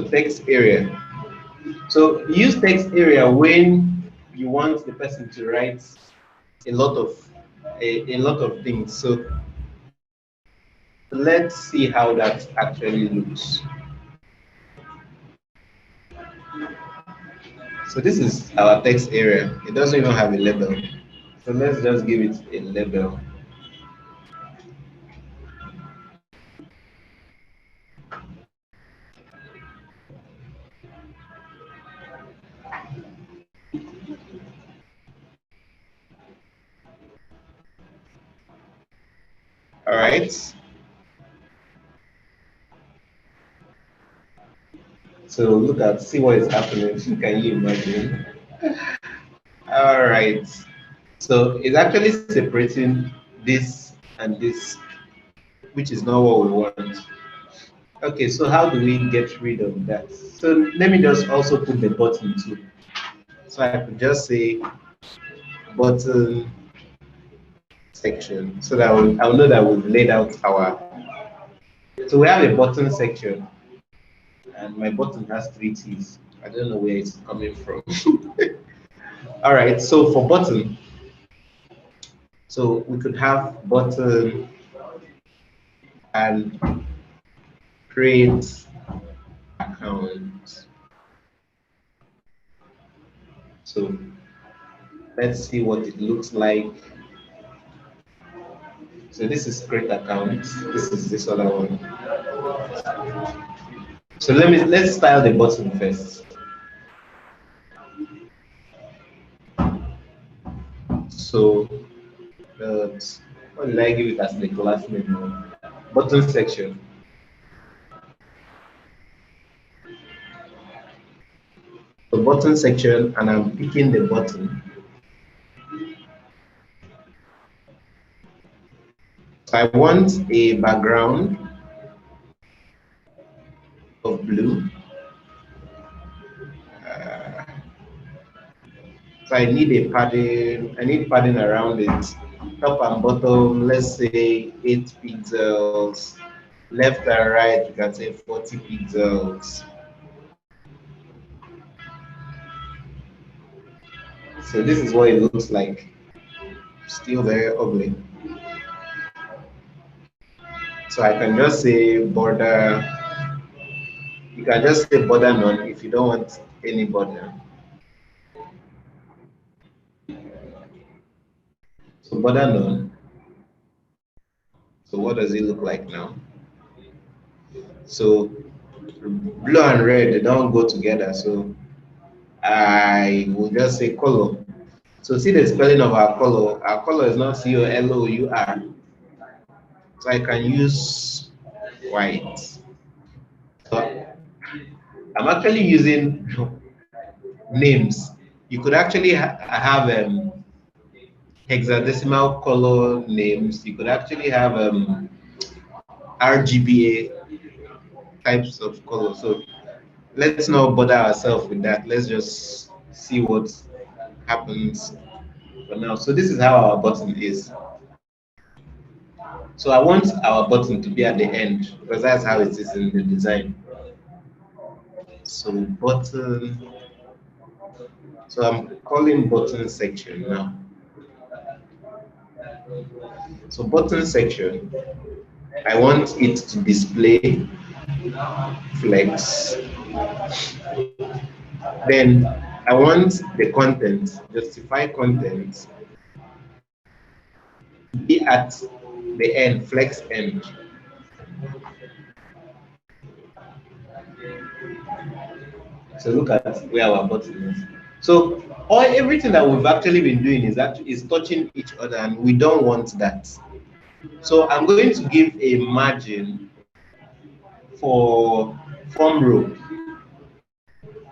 A: text area. So use text area when you want the person to write a lot of things. So let's see how that actually looks. So this is our text area. It doesn't even have a label. So let's just give it a label. All right. So look at, see what is happening. Can you imagine? All right. So it's actually separating this and this, which is not what we want. Okay, so how do we get rid of that? So let me just also put the button too. So I could just say button section, so that I'll know that we've laid out our. So we have a button section, and my button has 3 T's. I don't know where it's coming from. All right, so for button, so we could have button and create account. So let's see what it looks like. So this is create account. This is this other one. So let's style the button first. So what did I give it as the class name? Button section. The button section, and I'm picking the button. So I want a background of blue. So I need a padding. I need padding around it. Top and bottom, let's say 8 pixels. Left and right, you can say 40 pixels. So this is what it looks like. Still very ugly. So I can just say border. You can just say border none if you don't want any border. So border none. So what does it look like now? So blue and red, they don't go together. So I will just say color. So see the spelling of our color. Our color is not COLOUR. So I can use white. So I'm actually using names. You could actually have hexadecimal color names. You could actually have RGBA types of color. So let's not bother ourselves with that. Let's just see what happens for now. So this is how our button is. So I want our button to be at the end because that's how it is in the design. So button. So I'm calling button section now. So button section, I want it to display flex. Then I want the content, justify content, be at the end, flex end. So look at where our button is. So everything that we've actually been doing is touching each other, and we don't want that. So I'm going to give a margin for form row.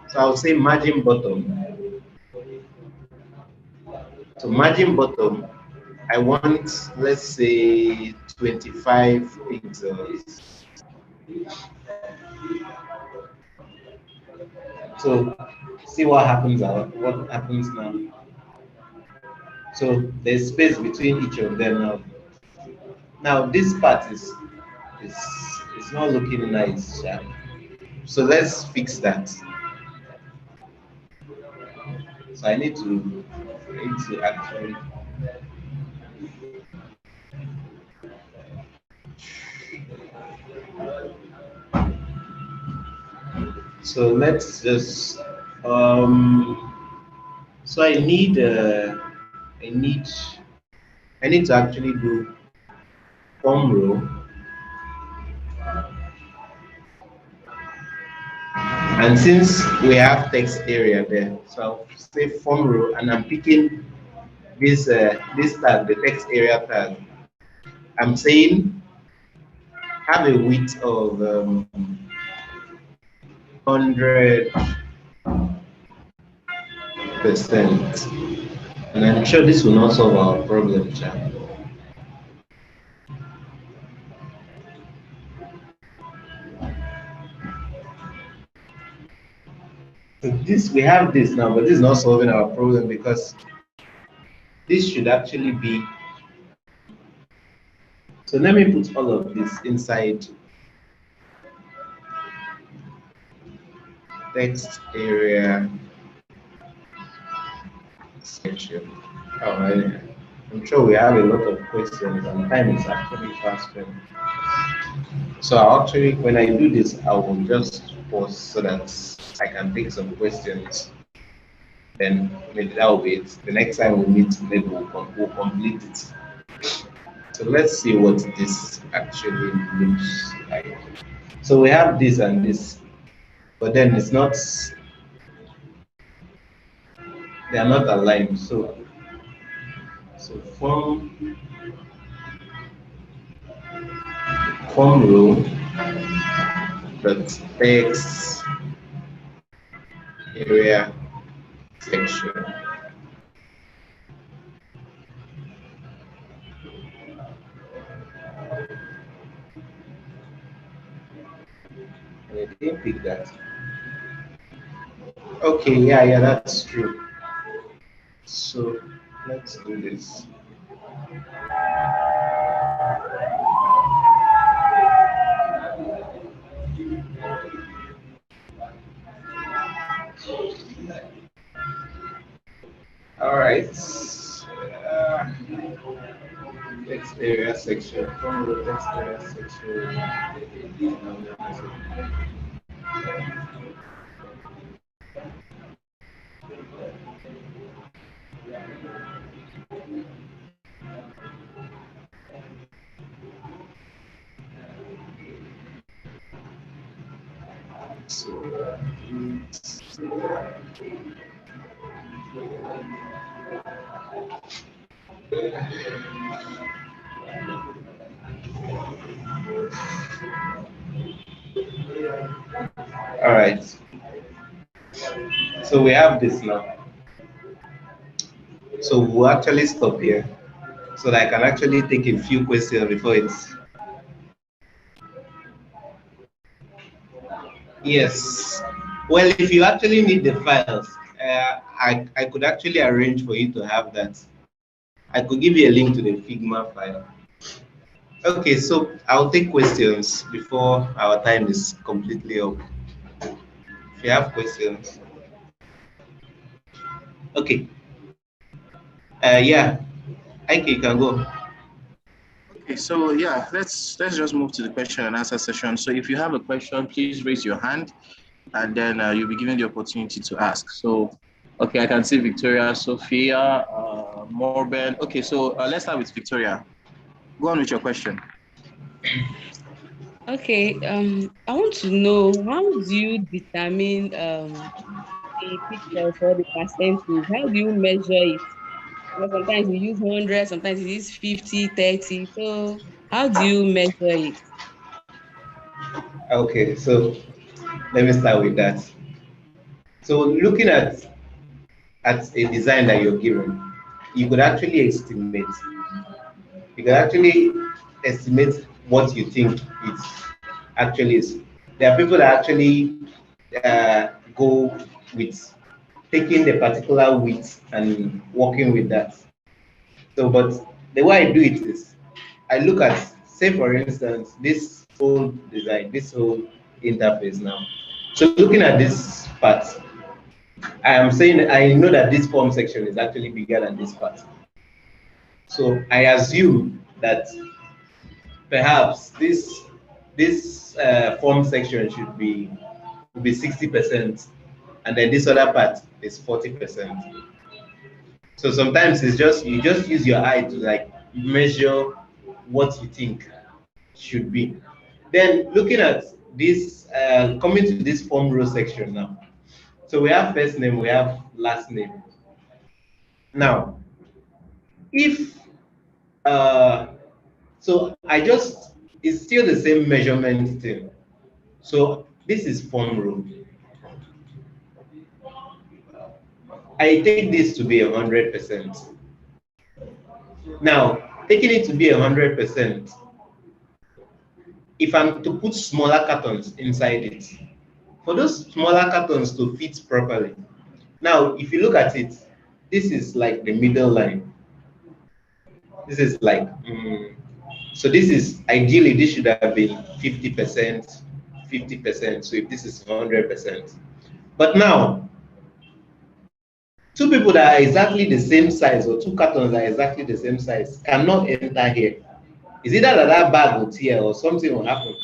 A: So I'll say margin bottom. So margin bottom, I want, let's say 25 pixels. So see what happens now. So there's space between each of them now. Now this part is not looking nice. Yeah. So let's fix that. So I need to actually. So let's just so I need to actually do form row, and since we have text area there, so I'll say form row, and I'm picking this tag, the text area tag. I'm saying have a width of 100%, and I'm sure this will not solve our problem, chat. So we have this now, but this is not solving our problem because this should actually be. So let me put all of this inside text area section. All right. I'm sure we have a lot of questions, and time is actually fast spent. So actually, when I do this, I will just pause so that I can take some questions. Then maybe that will be it. The next time we meet, maybe we'll complete it. So let's see what this actually looks like. So we have this and this, but then it's not. They are not aligned. So form row dot text area section. And it didn't pick that. Okay, yeah, that's true. So let's do this. All right. Text area section. From the text area section. All right. So we have this now. So we'll actually stop here so that I can actually take a few questions before it's. Yes. Well, if you actually need the files, I could actually arrange for you to have that. I could give you a link to the Figma file. Okay, so I'll take questions before our time is completely up. If you have questions. Okay. Yeah. Okay, you can go.
H: Okay, so yeah, let's just move to the question and answer session. So if you have a question, please raise your hand, and then you'll be given the opportunity to ask. So, okay, I can see Victoria, Sophia, Morben. Okay, so let's start with Victoria. Go on with your question.
L: Okay, I want to know, how do you determine the pixels or the percentage? How do you measure it? You know, sometimes you use 100, sometimes you use 50, 30. So how do you measure it?
A: Okay, so let me start with that. So looking at a design that you're given, you could actually estimate. You could actually estimate what you think it actually is. There are people that actually go with taking the particular width and working with that. So, but the way I do it is, I look at, say for instance, this whole design, this whole interface now. So looking at this part, I am saying I know that this form section is actually bigger than this part. So I assume that perhaps this form section should be 60%, and then this other part is 40%. So sometimes it's just you just use your eye to like measure what you think should be. Then looking at this, coming to this form row section now. So we have first name, we have last name. Now, if so I just, it's still the same measurement thing. So this is form row. I take this to be 100%. Now, taking it to be 100%, if I'm to put smaller cartons inside it, for those smaller cartons to fit properly. Now, if you look at it, this is like the middle line. This is like, so this is, ideally, this should have been 50%, 50%. So if this is 100%. But now, two people that are exactly the same size, or two cartons that are exactly the same size, cannot enter here. It's either that bag will tear or something will happen.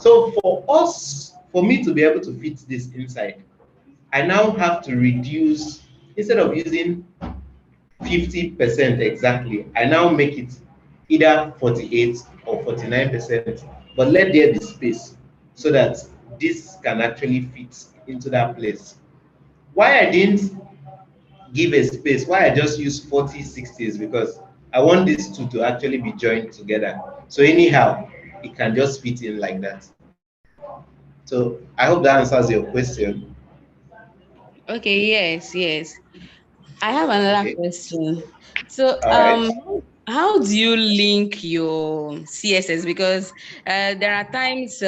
A: So for us, for me to be able to fit this inside, I now have to reduce, instead of using 50% exactly, I now make it either 48 or 49%, but let there be space so that this can actually fit into that place. Why I didn't give a space, why I just use 40, 60 is because I want these two to actually be joined together. So anyhow, it can just fit in like that. So I hope that answers your question.
L: Okay, yes. I have another
A: Okay.
L: question. So,
A: All right.
L: how do you link your CSS? Because there are times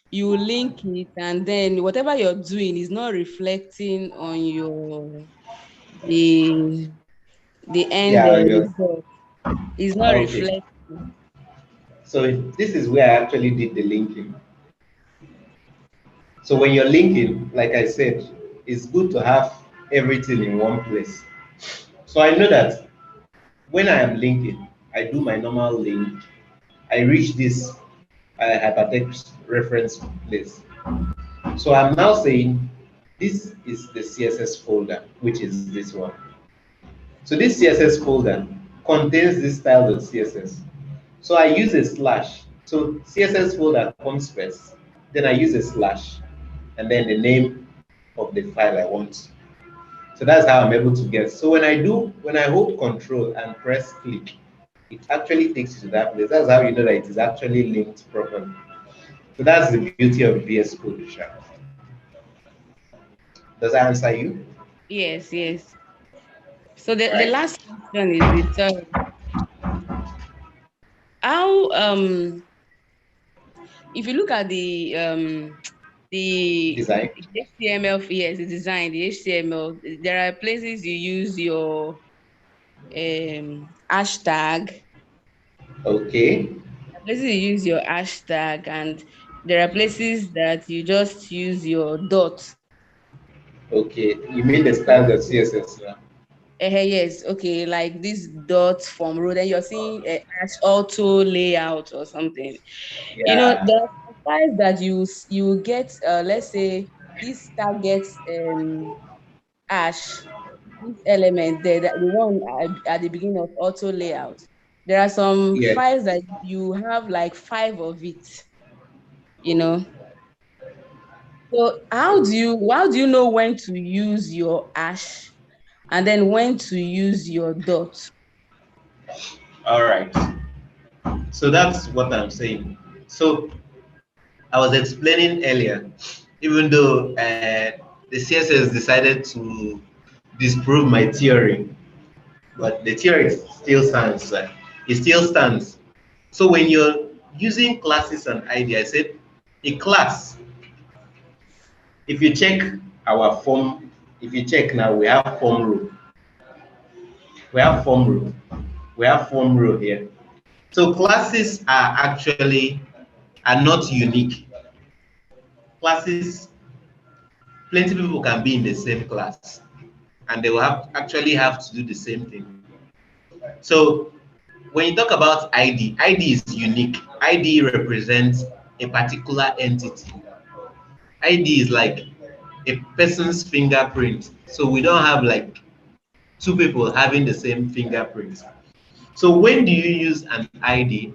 L: you link it and then whatever you're doing is not reflecting on your the end
A: Yeah,
L: result. Is not
A: okay.
L: reflecting.
A: So this is where I actually did the linking. So when you're linking, like I said, it's good to have everything in one place. So I know that when I am linking, I do my normal link. I reach this hypertext reference place. So I'm now saying this is the CSS folder, which is this one. So this CSS folder contains this style.css. So I use a slash. So CSS folder comes first, then I use a slash, and then the name of the file I want. So that's how I'm able to get. So when I hold Control and press click, it actually takes you to that place. That's how you know that it is actually linked properly. So that's the beauty of VS Code, Sha. Does that answer you?
L: Yes. So the last question is how if you look at the
A: design.
L: HTML, yes, the design, the HTML, there are places you use your hashtag.
A: Okay.
L: Places you use your hashtag, and there are places that you just use your dot.
A: Okay. You mean the style.css now?
L: Yes, okay, like this dot from row, then you're seeing as auto layout or something. You know,
A: Yeah.
L: there are some files that you get, let's say this target hash, this element there, that the one at the beginning of auto layout. There are some
A: Yes.
L: files that you have like 5 of it, you know. So how do you know when to use your hash and then when to use your dot?
A: All right. So that's what I'm saying. So I was explaining earlier, even though the CSS decided to disprove my theory, but the theory still stands. It still stands. So when you're using classes and ID, I said a class, if you check our form, if you check now, we have form row. We have form row. We have form row here. So classes are not unique. Classes, plenty of people can be in the same class and they will actually have to do the same thing. So when you talk about ID is unique. ID represents a particular entity. ID is like a person's fingerprint. So we don't have like two people having the same fingerprint. So when do you use an ID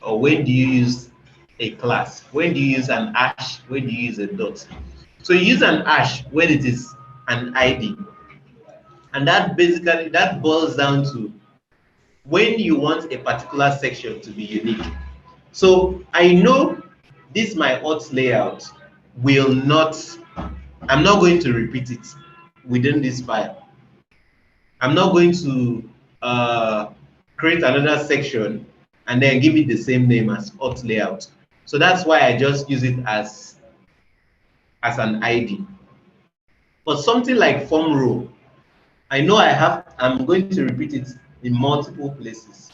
A: or when do you use a class? When do you use an hash? When do you use a dot? So you use an hash when it is an ID. And that boils down to when you want a particular section to be unique. So I know this my auth layout will not, I'm not going to repeat it within this file. I'm not going to create another section and then give it the same name as auth layout. So that's why I just use it as an ID. For something like form row, I know I'm going to repeat it in multiple places.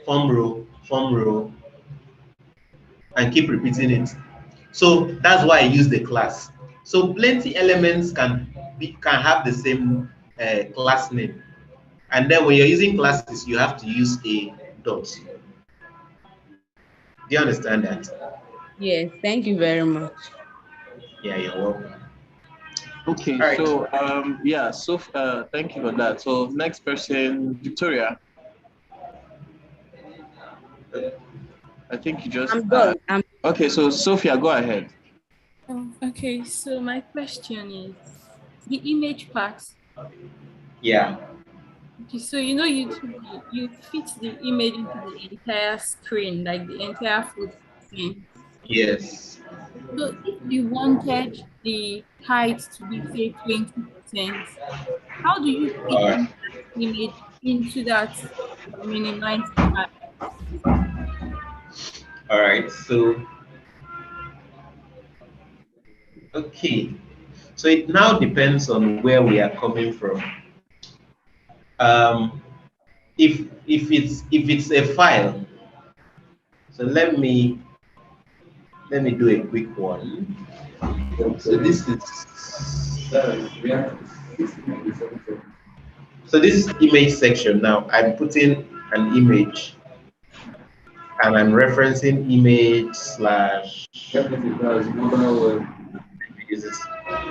A: Form row, and keep repeating it. So that's why I use the class. So plenty elements can have the same class name. And then when you're using classes, you have to use a dot. Do you understand that?
L: Yes, thank you very much.
A: Yeah, you're welcome.
H: Okay,
A: all right.
H: So yeah, so thank you for that. So next person, Victoria. I think you just
L: I'm done.
H: okay, so Sophia, go ahead.
D: Oh, okay, so my question is the image part.
A: Yeah.
D: Okay, so you know you fit the image into the entire screen, like the entire full screen.
A: Yes.
D: So if you wanted the height to be say 20%, how do you fit
A: All right.
D: in that image into that minimized height?
A: All right. So okay. So it now depends on where we are coming from. Um, if it's a file, so let me do a quick one. So this is image section. Now I'm putting an image and I'm referencing image slash.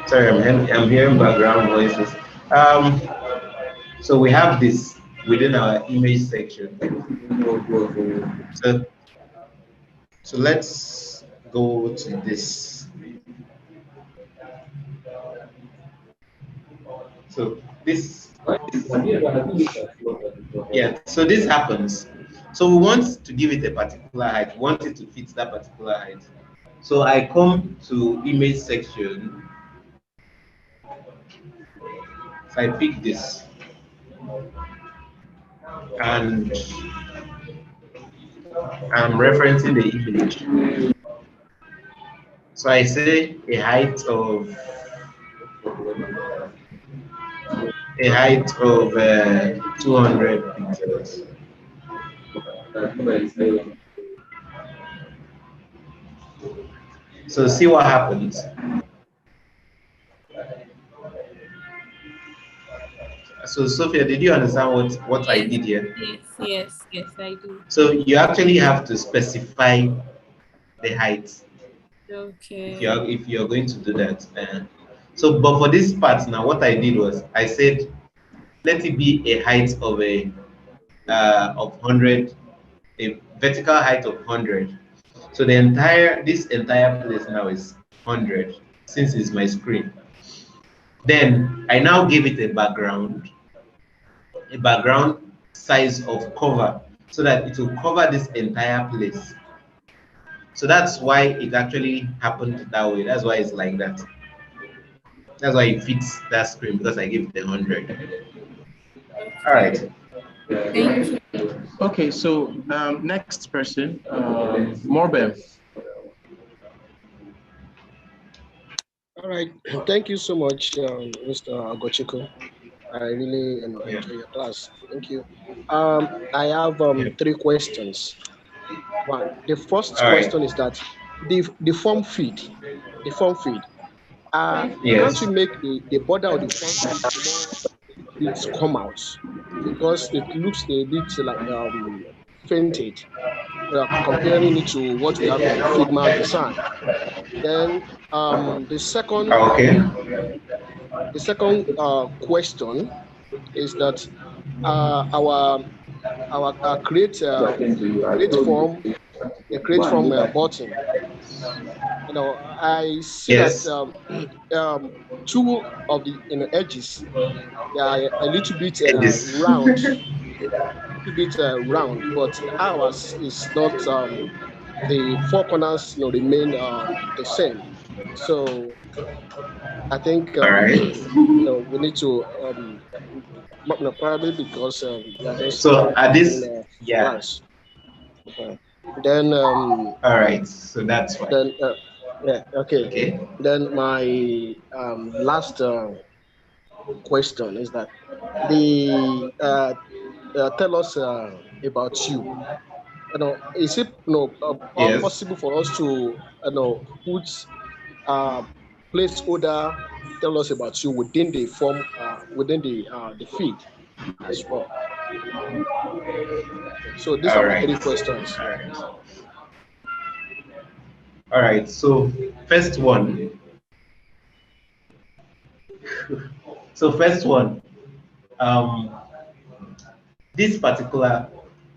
A: Sorry, I'm hearing background voices. So we have this within our image section. So let's go to this. So so this happens. So we want to give it a particular height. We want it to fit that particular height. So I come to image section. So I pick this. and I'm referencing the image. So I say a height of 200 pixels. So see what happens. So Sophia, did you understand what I did here?
D: Yes, I do.
A: So you actually have to specify the height
D: Okay.
A: if you're going to do that. So, but for this part now, what I did was I said let it be a height of 100, a vertical height of 100. So this entire place now is 100 since it's my screen. Then I now give it a background size of cover so that it will cover this entire place. So that's why it actually happened that way. That's why it's like that. That's why it fits that screen because I give it 100. All right.
D: Thank you.
H: Okay, so next person, Morbem.
C: All right. Thank you so much, Mr. Ogochukwu. I really enjoy your class. Thank you. I have three questions. One, the first question is that the form feed, can't we make the border of the form feed more bit come out because it looks a bit like fainted comparing it to what we have in Figma design. Then the second question is that our create form button. I see that two of the edges they are a little bit round, but ours is not. The four corners, remain the same. So I think we need to probably because we are just
A: so at this
C: class. Then
A: all right, so that's fine.
C: Then okay. Then my last question is that tell us about you. Is it possible for us to put placeholder tell us about you within the form within the feed as well? So these are my three questions.
A: All right. So first one. This particular.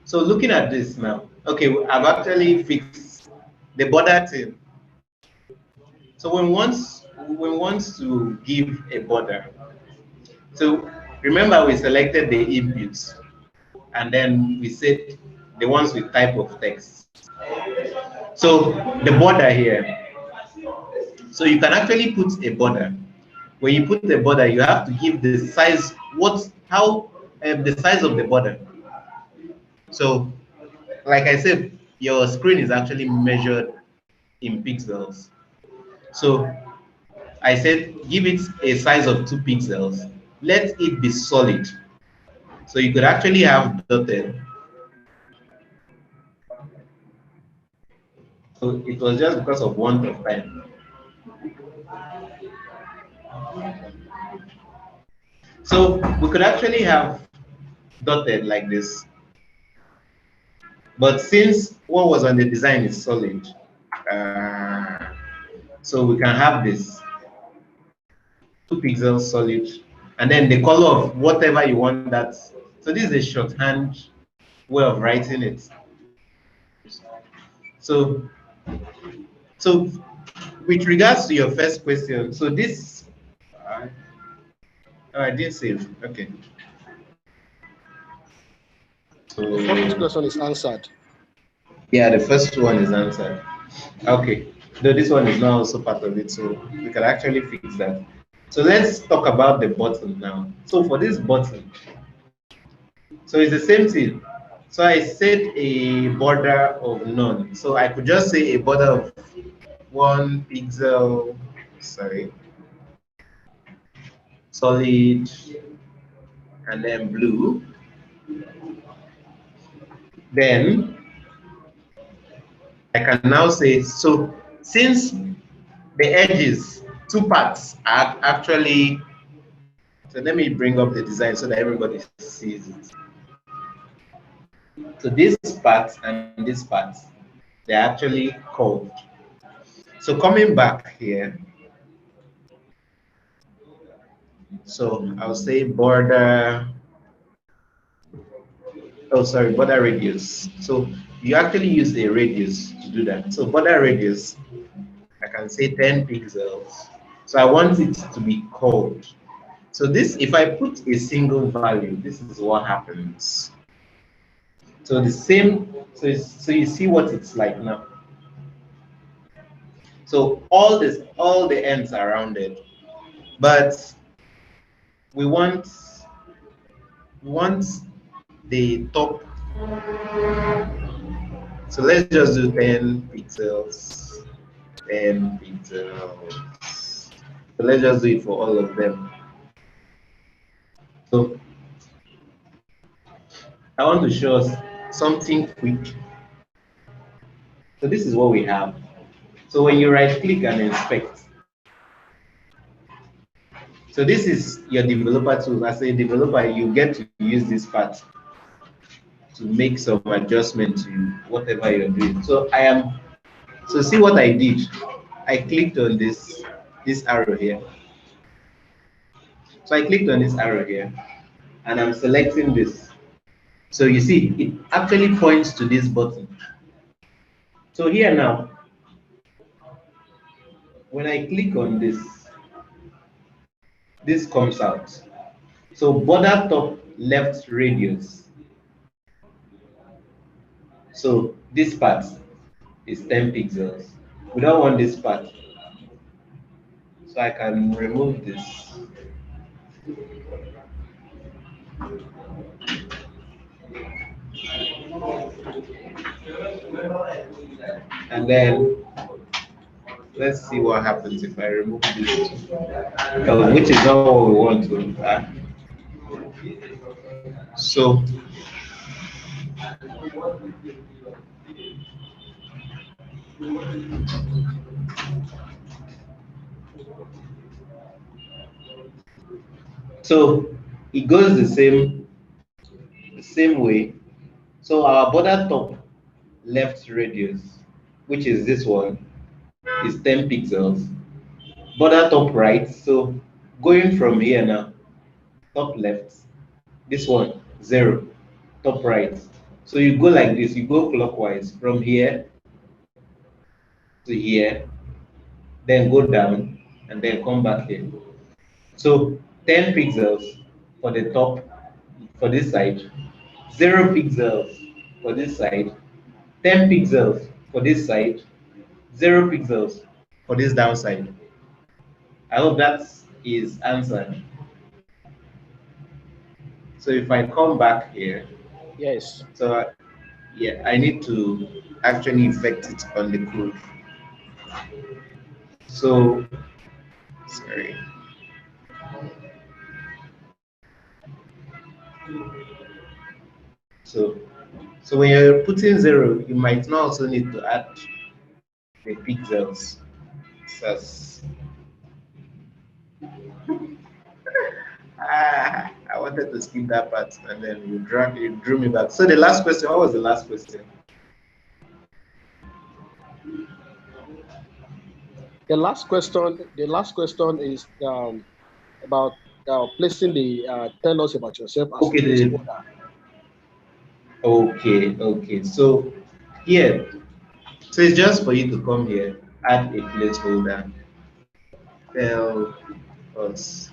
A: So looking at this now, okay, I've actually fixed the border thing. So when wants to give a border, so remember we selected the inputs, and then we said the ones with type of text. So the border here. So you can actually put a border. When you put the border, you have to give the size. The size of the border. So, like I said, your screen is actually measured in pixels. So I said give it a size of 2 pixels. Let it be solid. So you could actually have dotted. So it was just because of want of time. So we could actually have dotted like this. But since what was on the design is solid, so we can have this 2 pixels solid, and then the color of whatever you want that. So this is a shorthand way of writing it. So with regards to your first question, so this, I didn't save. Okay. So
C: the first question is answered.
A: Yeah, the first one is answered. Okay. Though this one is not also part of it, so we can actually fix that. So let's talk about the button now. So for this button, So it's the same thing. So I set a border of none. So I could just say a border of 1 pixel, sorry, solid, and then blue. Then I can now say, so since the edges, two parts are actually, so let me bring up the design so that everybody sees it. So this part and this part, they're actually curved. So coming back here, so I'll say border, oh sorry, border radius. So you actually use a radius to do that. So border radius, I can say 10 pixels. So I want it to be curved. So this, if I put a single value, this is what happens. So the same, so you see what it's like now. So all the ends are rounded, but we want the top. So let's just do 10 pixels, 10 pixels. So let's just do it for all of them. So I want to show us something quick. So this is what we have. So when you right click and inspect, so this is your developer tool. As a developer, you get to use this part to make some adjustment to whatever you're doing. So so see what I did. I clicked on this arrow here. So I clicked on this arrow here, and I'm selecting this. So you see, it actually points to this button. So here now, when I click on this, this comes out. So border top left radius. So this part is 10 pixels. We don't want this part. So I can remove this. And then let's see what happens if I remove this, which is not what we want to. So it goes the same way. So our border top left radius, which is this one, is 10 pixels. Border top right, so going from here now, top left, this one, 0, top right. So you go like this, you go clockwise from here to here, then go down, and then come back here. So 10 pixels for the top, for this side, 0 pixels for this side, 10 pixels for this side, 0 pixels for this downside. I hope that is answered. So if I come back here,
C: yes.
A: So yeah, I need to actually effect it on the code. So sorry. So when you're putting 0, you might not also need to add the pixels. I wanted to skip that part, and then you drew me back. So the last question, what was the last question?
C: The last question is about placing the tell us about yourself as a placeholder.
A: Okay. So here, so it's just for you to come here, add a placeholder, tell us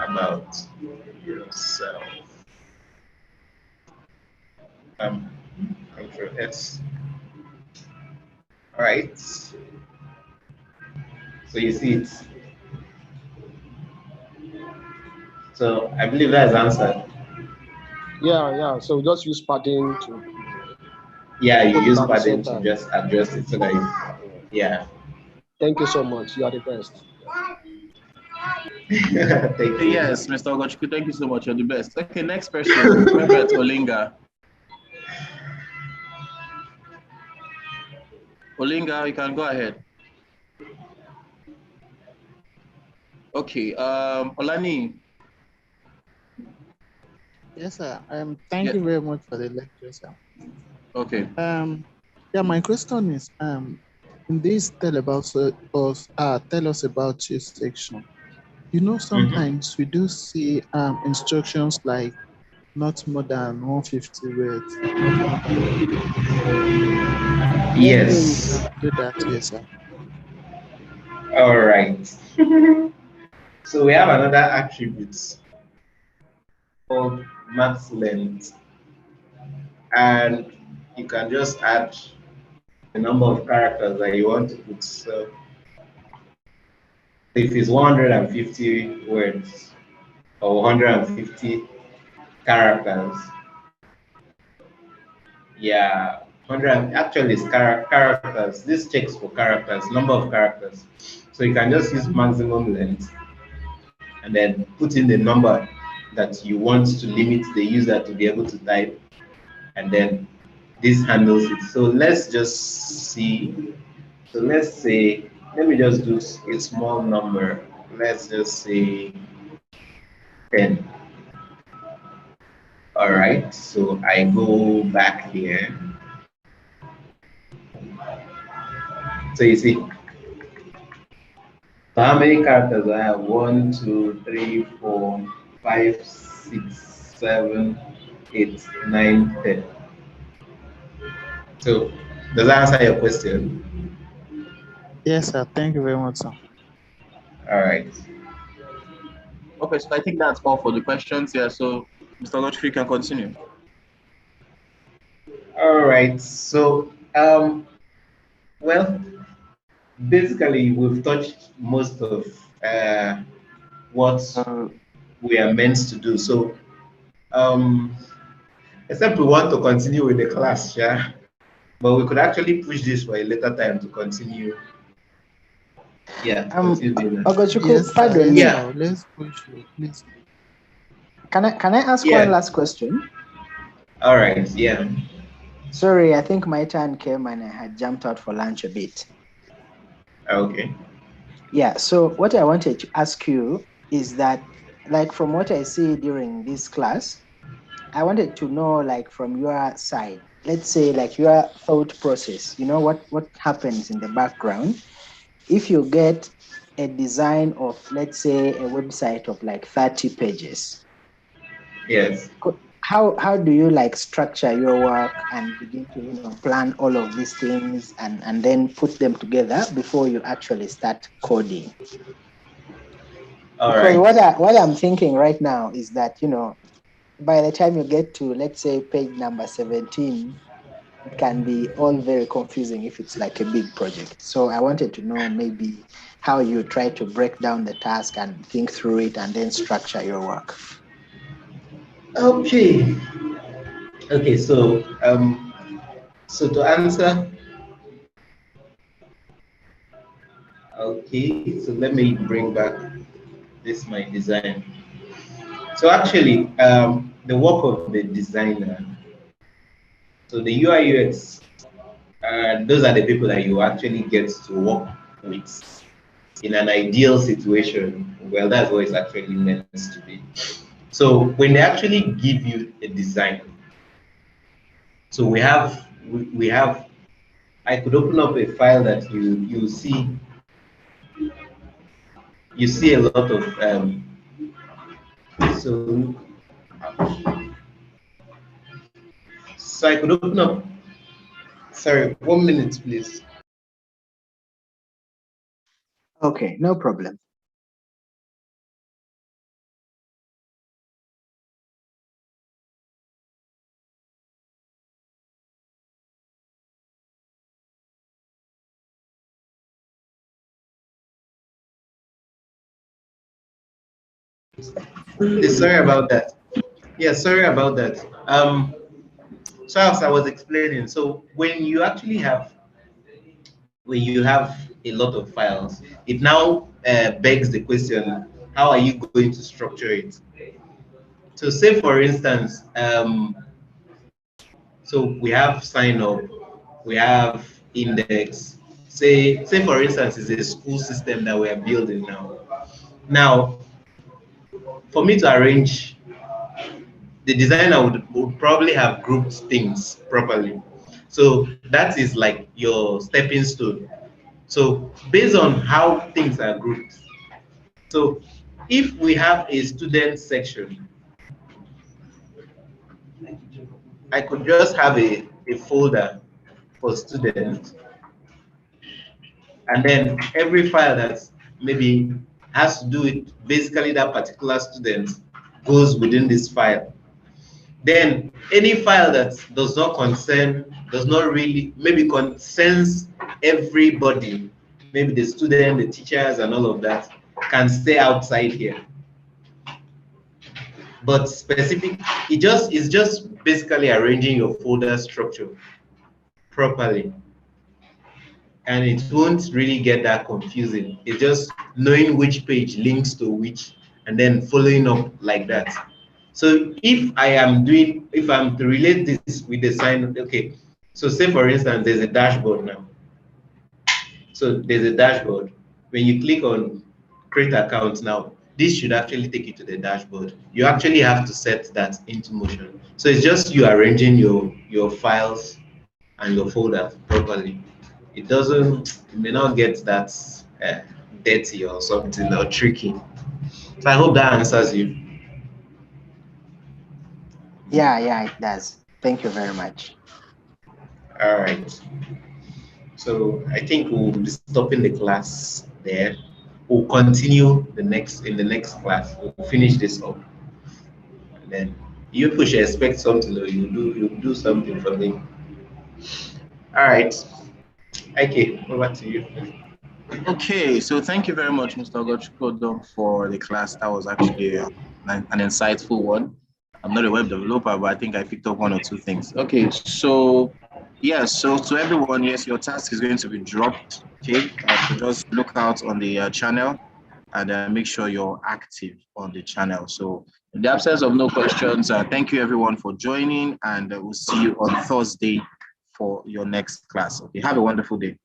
A: about yourself. Control S. All right. So you see it. So I believe that's answered.
C: Yeah. So just use padding to
A: Yeah, you
C: put it
A: use
C: at the
A: padding to
C: center.
A: just adjust it so that yeah.
C: Thank you so much. You are the best.
A: Thank you.
H: Yes, Mr. Ogochukwu, thank you so much. You're the best. Okay, next question. Herbert Olinga. Olinga, you can go ahead. Okay, Olani.
G: Yes, sir. Thank you very much for the lecture, sir.
H: Okay.
G: Yeah, my question is, in this tell us about your section. You know, sometimes we do see instructions like not more than 150 words, not more than.
A: Yes.
G: We can do that, yes, sir.
A: All right. So we have another attribute called max length, and you can just add the number of characters that you want to put. So if it's 150 words or 150 characters, yeah, 100 actually it's characters. This checks for characters, number of characters. So you can just use maximum length and then put in the number that you want to limit the user to be able to type, and then this handles it. So let's just see. So let's say, let me just do a small number. Let's just say 10. All right, so I go back here. So you see, so how many characters I have? 1, 2, 3, 4, 5, 6, 7, 8, 9, 10. So does that answer your question?
G: Yes, sir. Thank you very much, sir.
A: All right.
H: Okay, so I think that's all for the questions here. So, Mr. Ogochukwu, you can continue.
A: All right. So, well, basically, we've touched most of what we are meant to do. So, except we want to continue with the class, yeah. But we could actually push this for a later time to continue. Yeah, continue.
M: Ogochukwu,
G: Yes,
M: pardon me.
G: yeah. Let's push it, please.
M: Can I ask one last question?
A: All right, yeah.
M: Sorry, I think my turn came and I had jumped out for lunch a bit.
A: Okay.
M: Yeah, so what I wanted to ask you is that, like, from what I see during this class, I wanted to know, like, from your side, let's say, like, your thought process, you know, what happens in the background if you get a design of, let's say, a website of like 30 pages.
A: Yes.
M: How do you like structure your work and begin to, you know, plan all of these things and then put them together before you actually start coding?
A: All
M: because
A: right.
M: what I'm thinking right now is that, you know, by the time you get to, let's say, page number 17, it can be all very confusing if it's like a big project. So I wanted to know maybe how you try to break down the task and think through it and then structure your work.
A: Okay. Okay, so to answer, okay, so let me bring back this my design. So actually, the work of the designer, so the UI UX, those are the people that you actually get to work with in an ideal situation. Well, that's what it's actually meant to be. So when they actually give you a design, so we have, I could open up a file that you see a lot of so I could open up. Sorry, 1 minute, please.
M: Okay, no problem.
A: Sorry about that. Yeah, sorry about that. So as I was explaining, so when you have a lot of files, it now begs the question, how are you going to structure it? So say for instance, so we have sign up, we have index. Say for instance, it's a school system that we are building now. Now, for me to arrange, the designer would probably have grouped things properly. So that is like your stepping stone. So based on how things are grouped, so if we have a student section, I could just have a folder for students, and then every file that maybe has to do with basically that particular student goes within this file. Then any file that does not really, maybe concerns everybody, maybe the student, the teachers, and all of that, can stay outside here. But specific, it's just basically arranging your folder structure properly. And it won't really get that confusing. It's just knowing which page links to which and then following up like that. So if I'm to relate this with the sign, okay, so say for instance, there's a dashboard now. So there's a dashboard. When you click on create account now, this should actually take you to the dashboard. You actually have to set that into motion. So it's just you arranging your files and your folders properly. It may not get that dirty or something or tricky. So I hope that answers you.
M: Yeah, it does. Thank you very much.
A: All right. So I think we'll be stopping the class there. We'll continue in the next class. We'll finish this up. And then you should expect something or you do something for me. All right. Okay, over to you.
H: Okay, so thank you very much, Mr. Ogochukwu, for the class. That was actually an insightful one. I'm not a web developer, but I think I picked up one or two things. Okay, so yes, so to everyone, yes, your task is going to be dropped. Okay, so just look out on the channel and make sure you're active on the channel. So in the absence of no questions, thank you everyone for joining, and we'll see you on Thursday for your next class. Okay, have a wonderful day.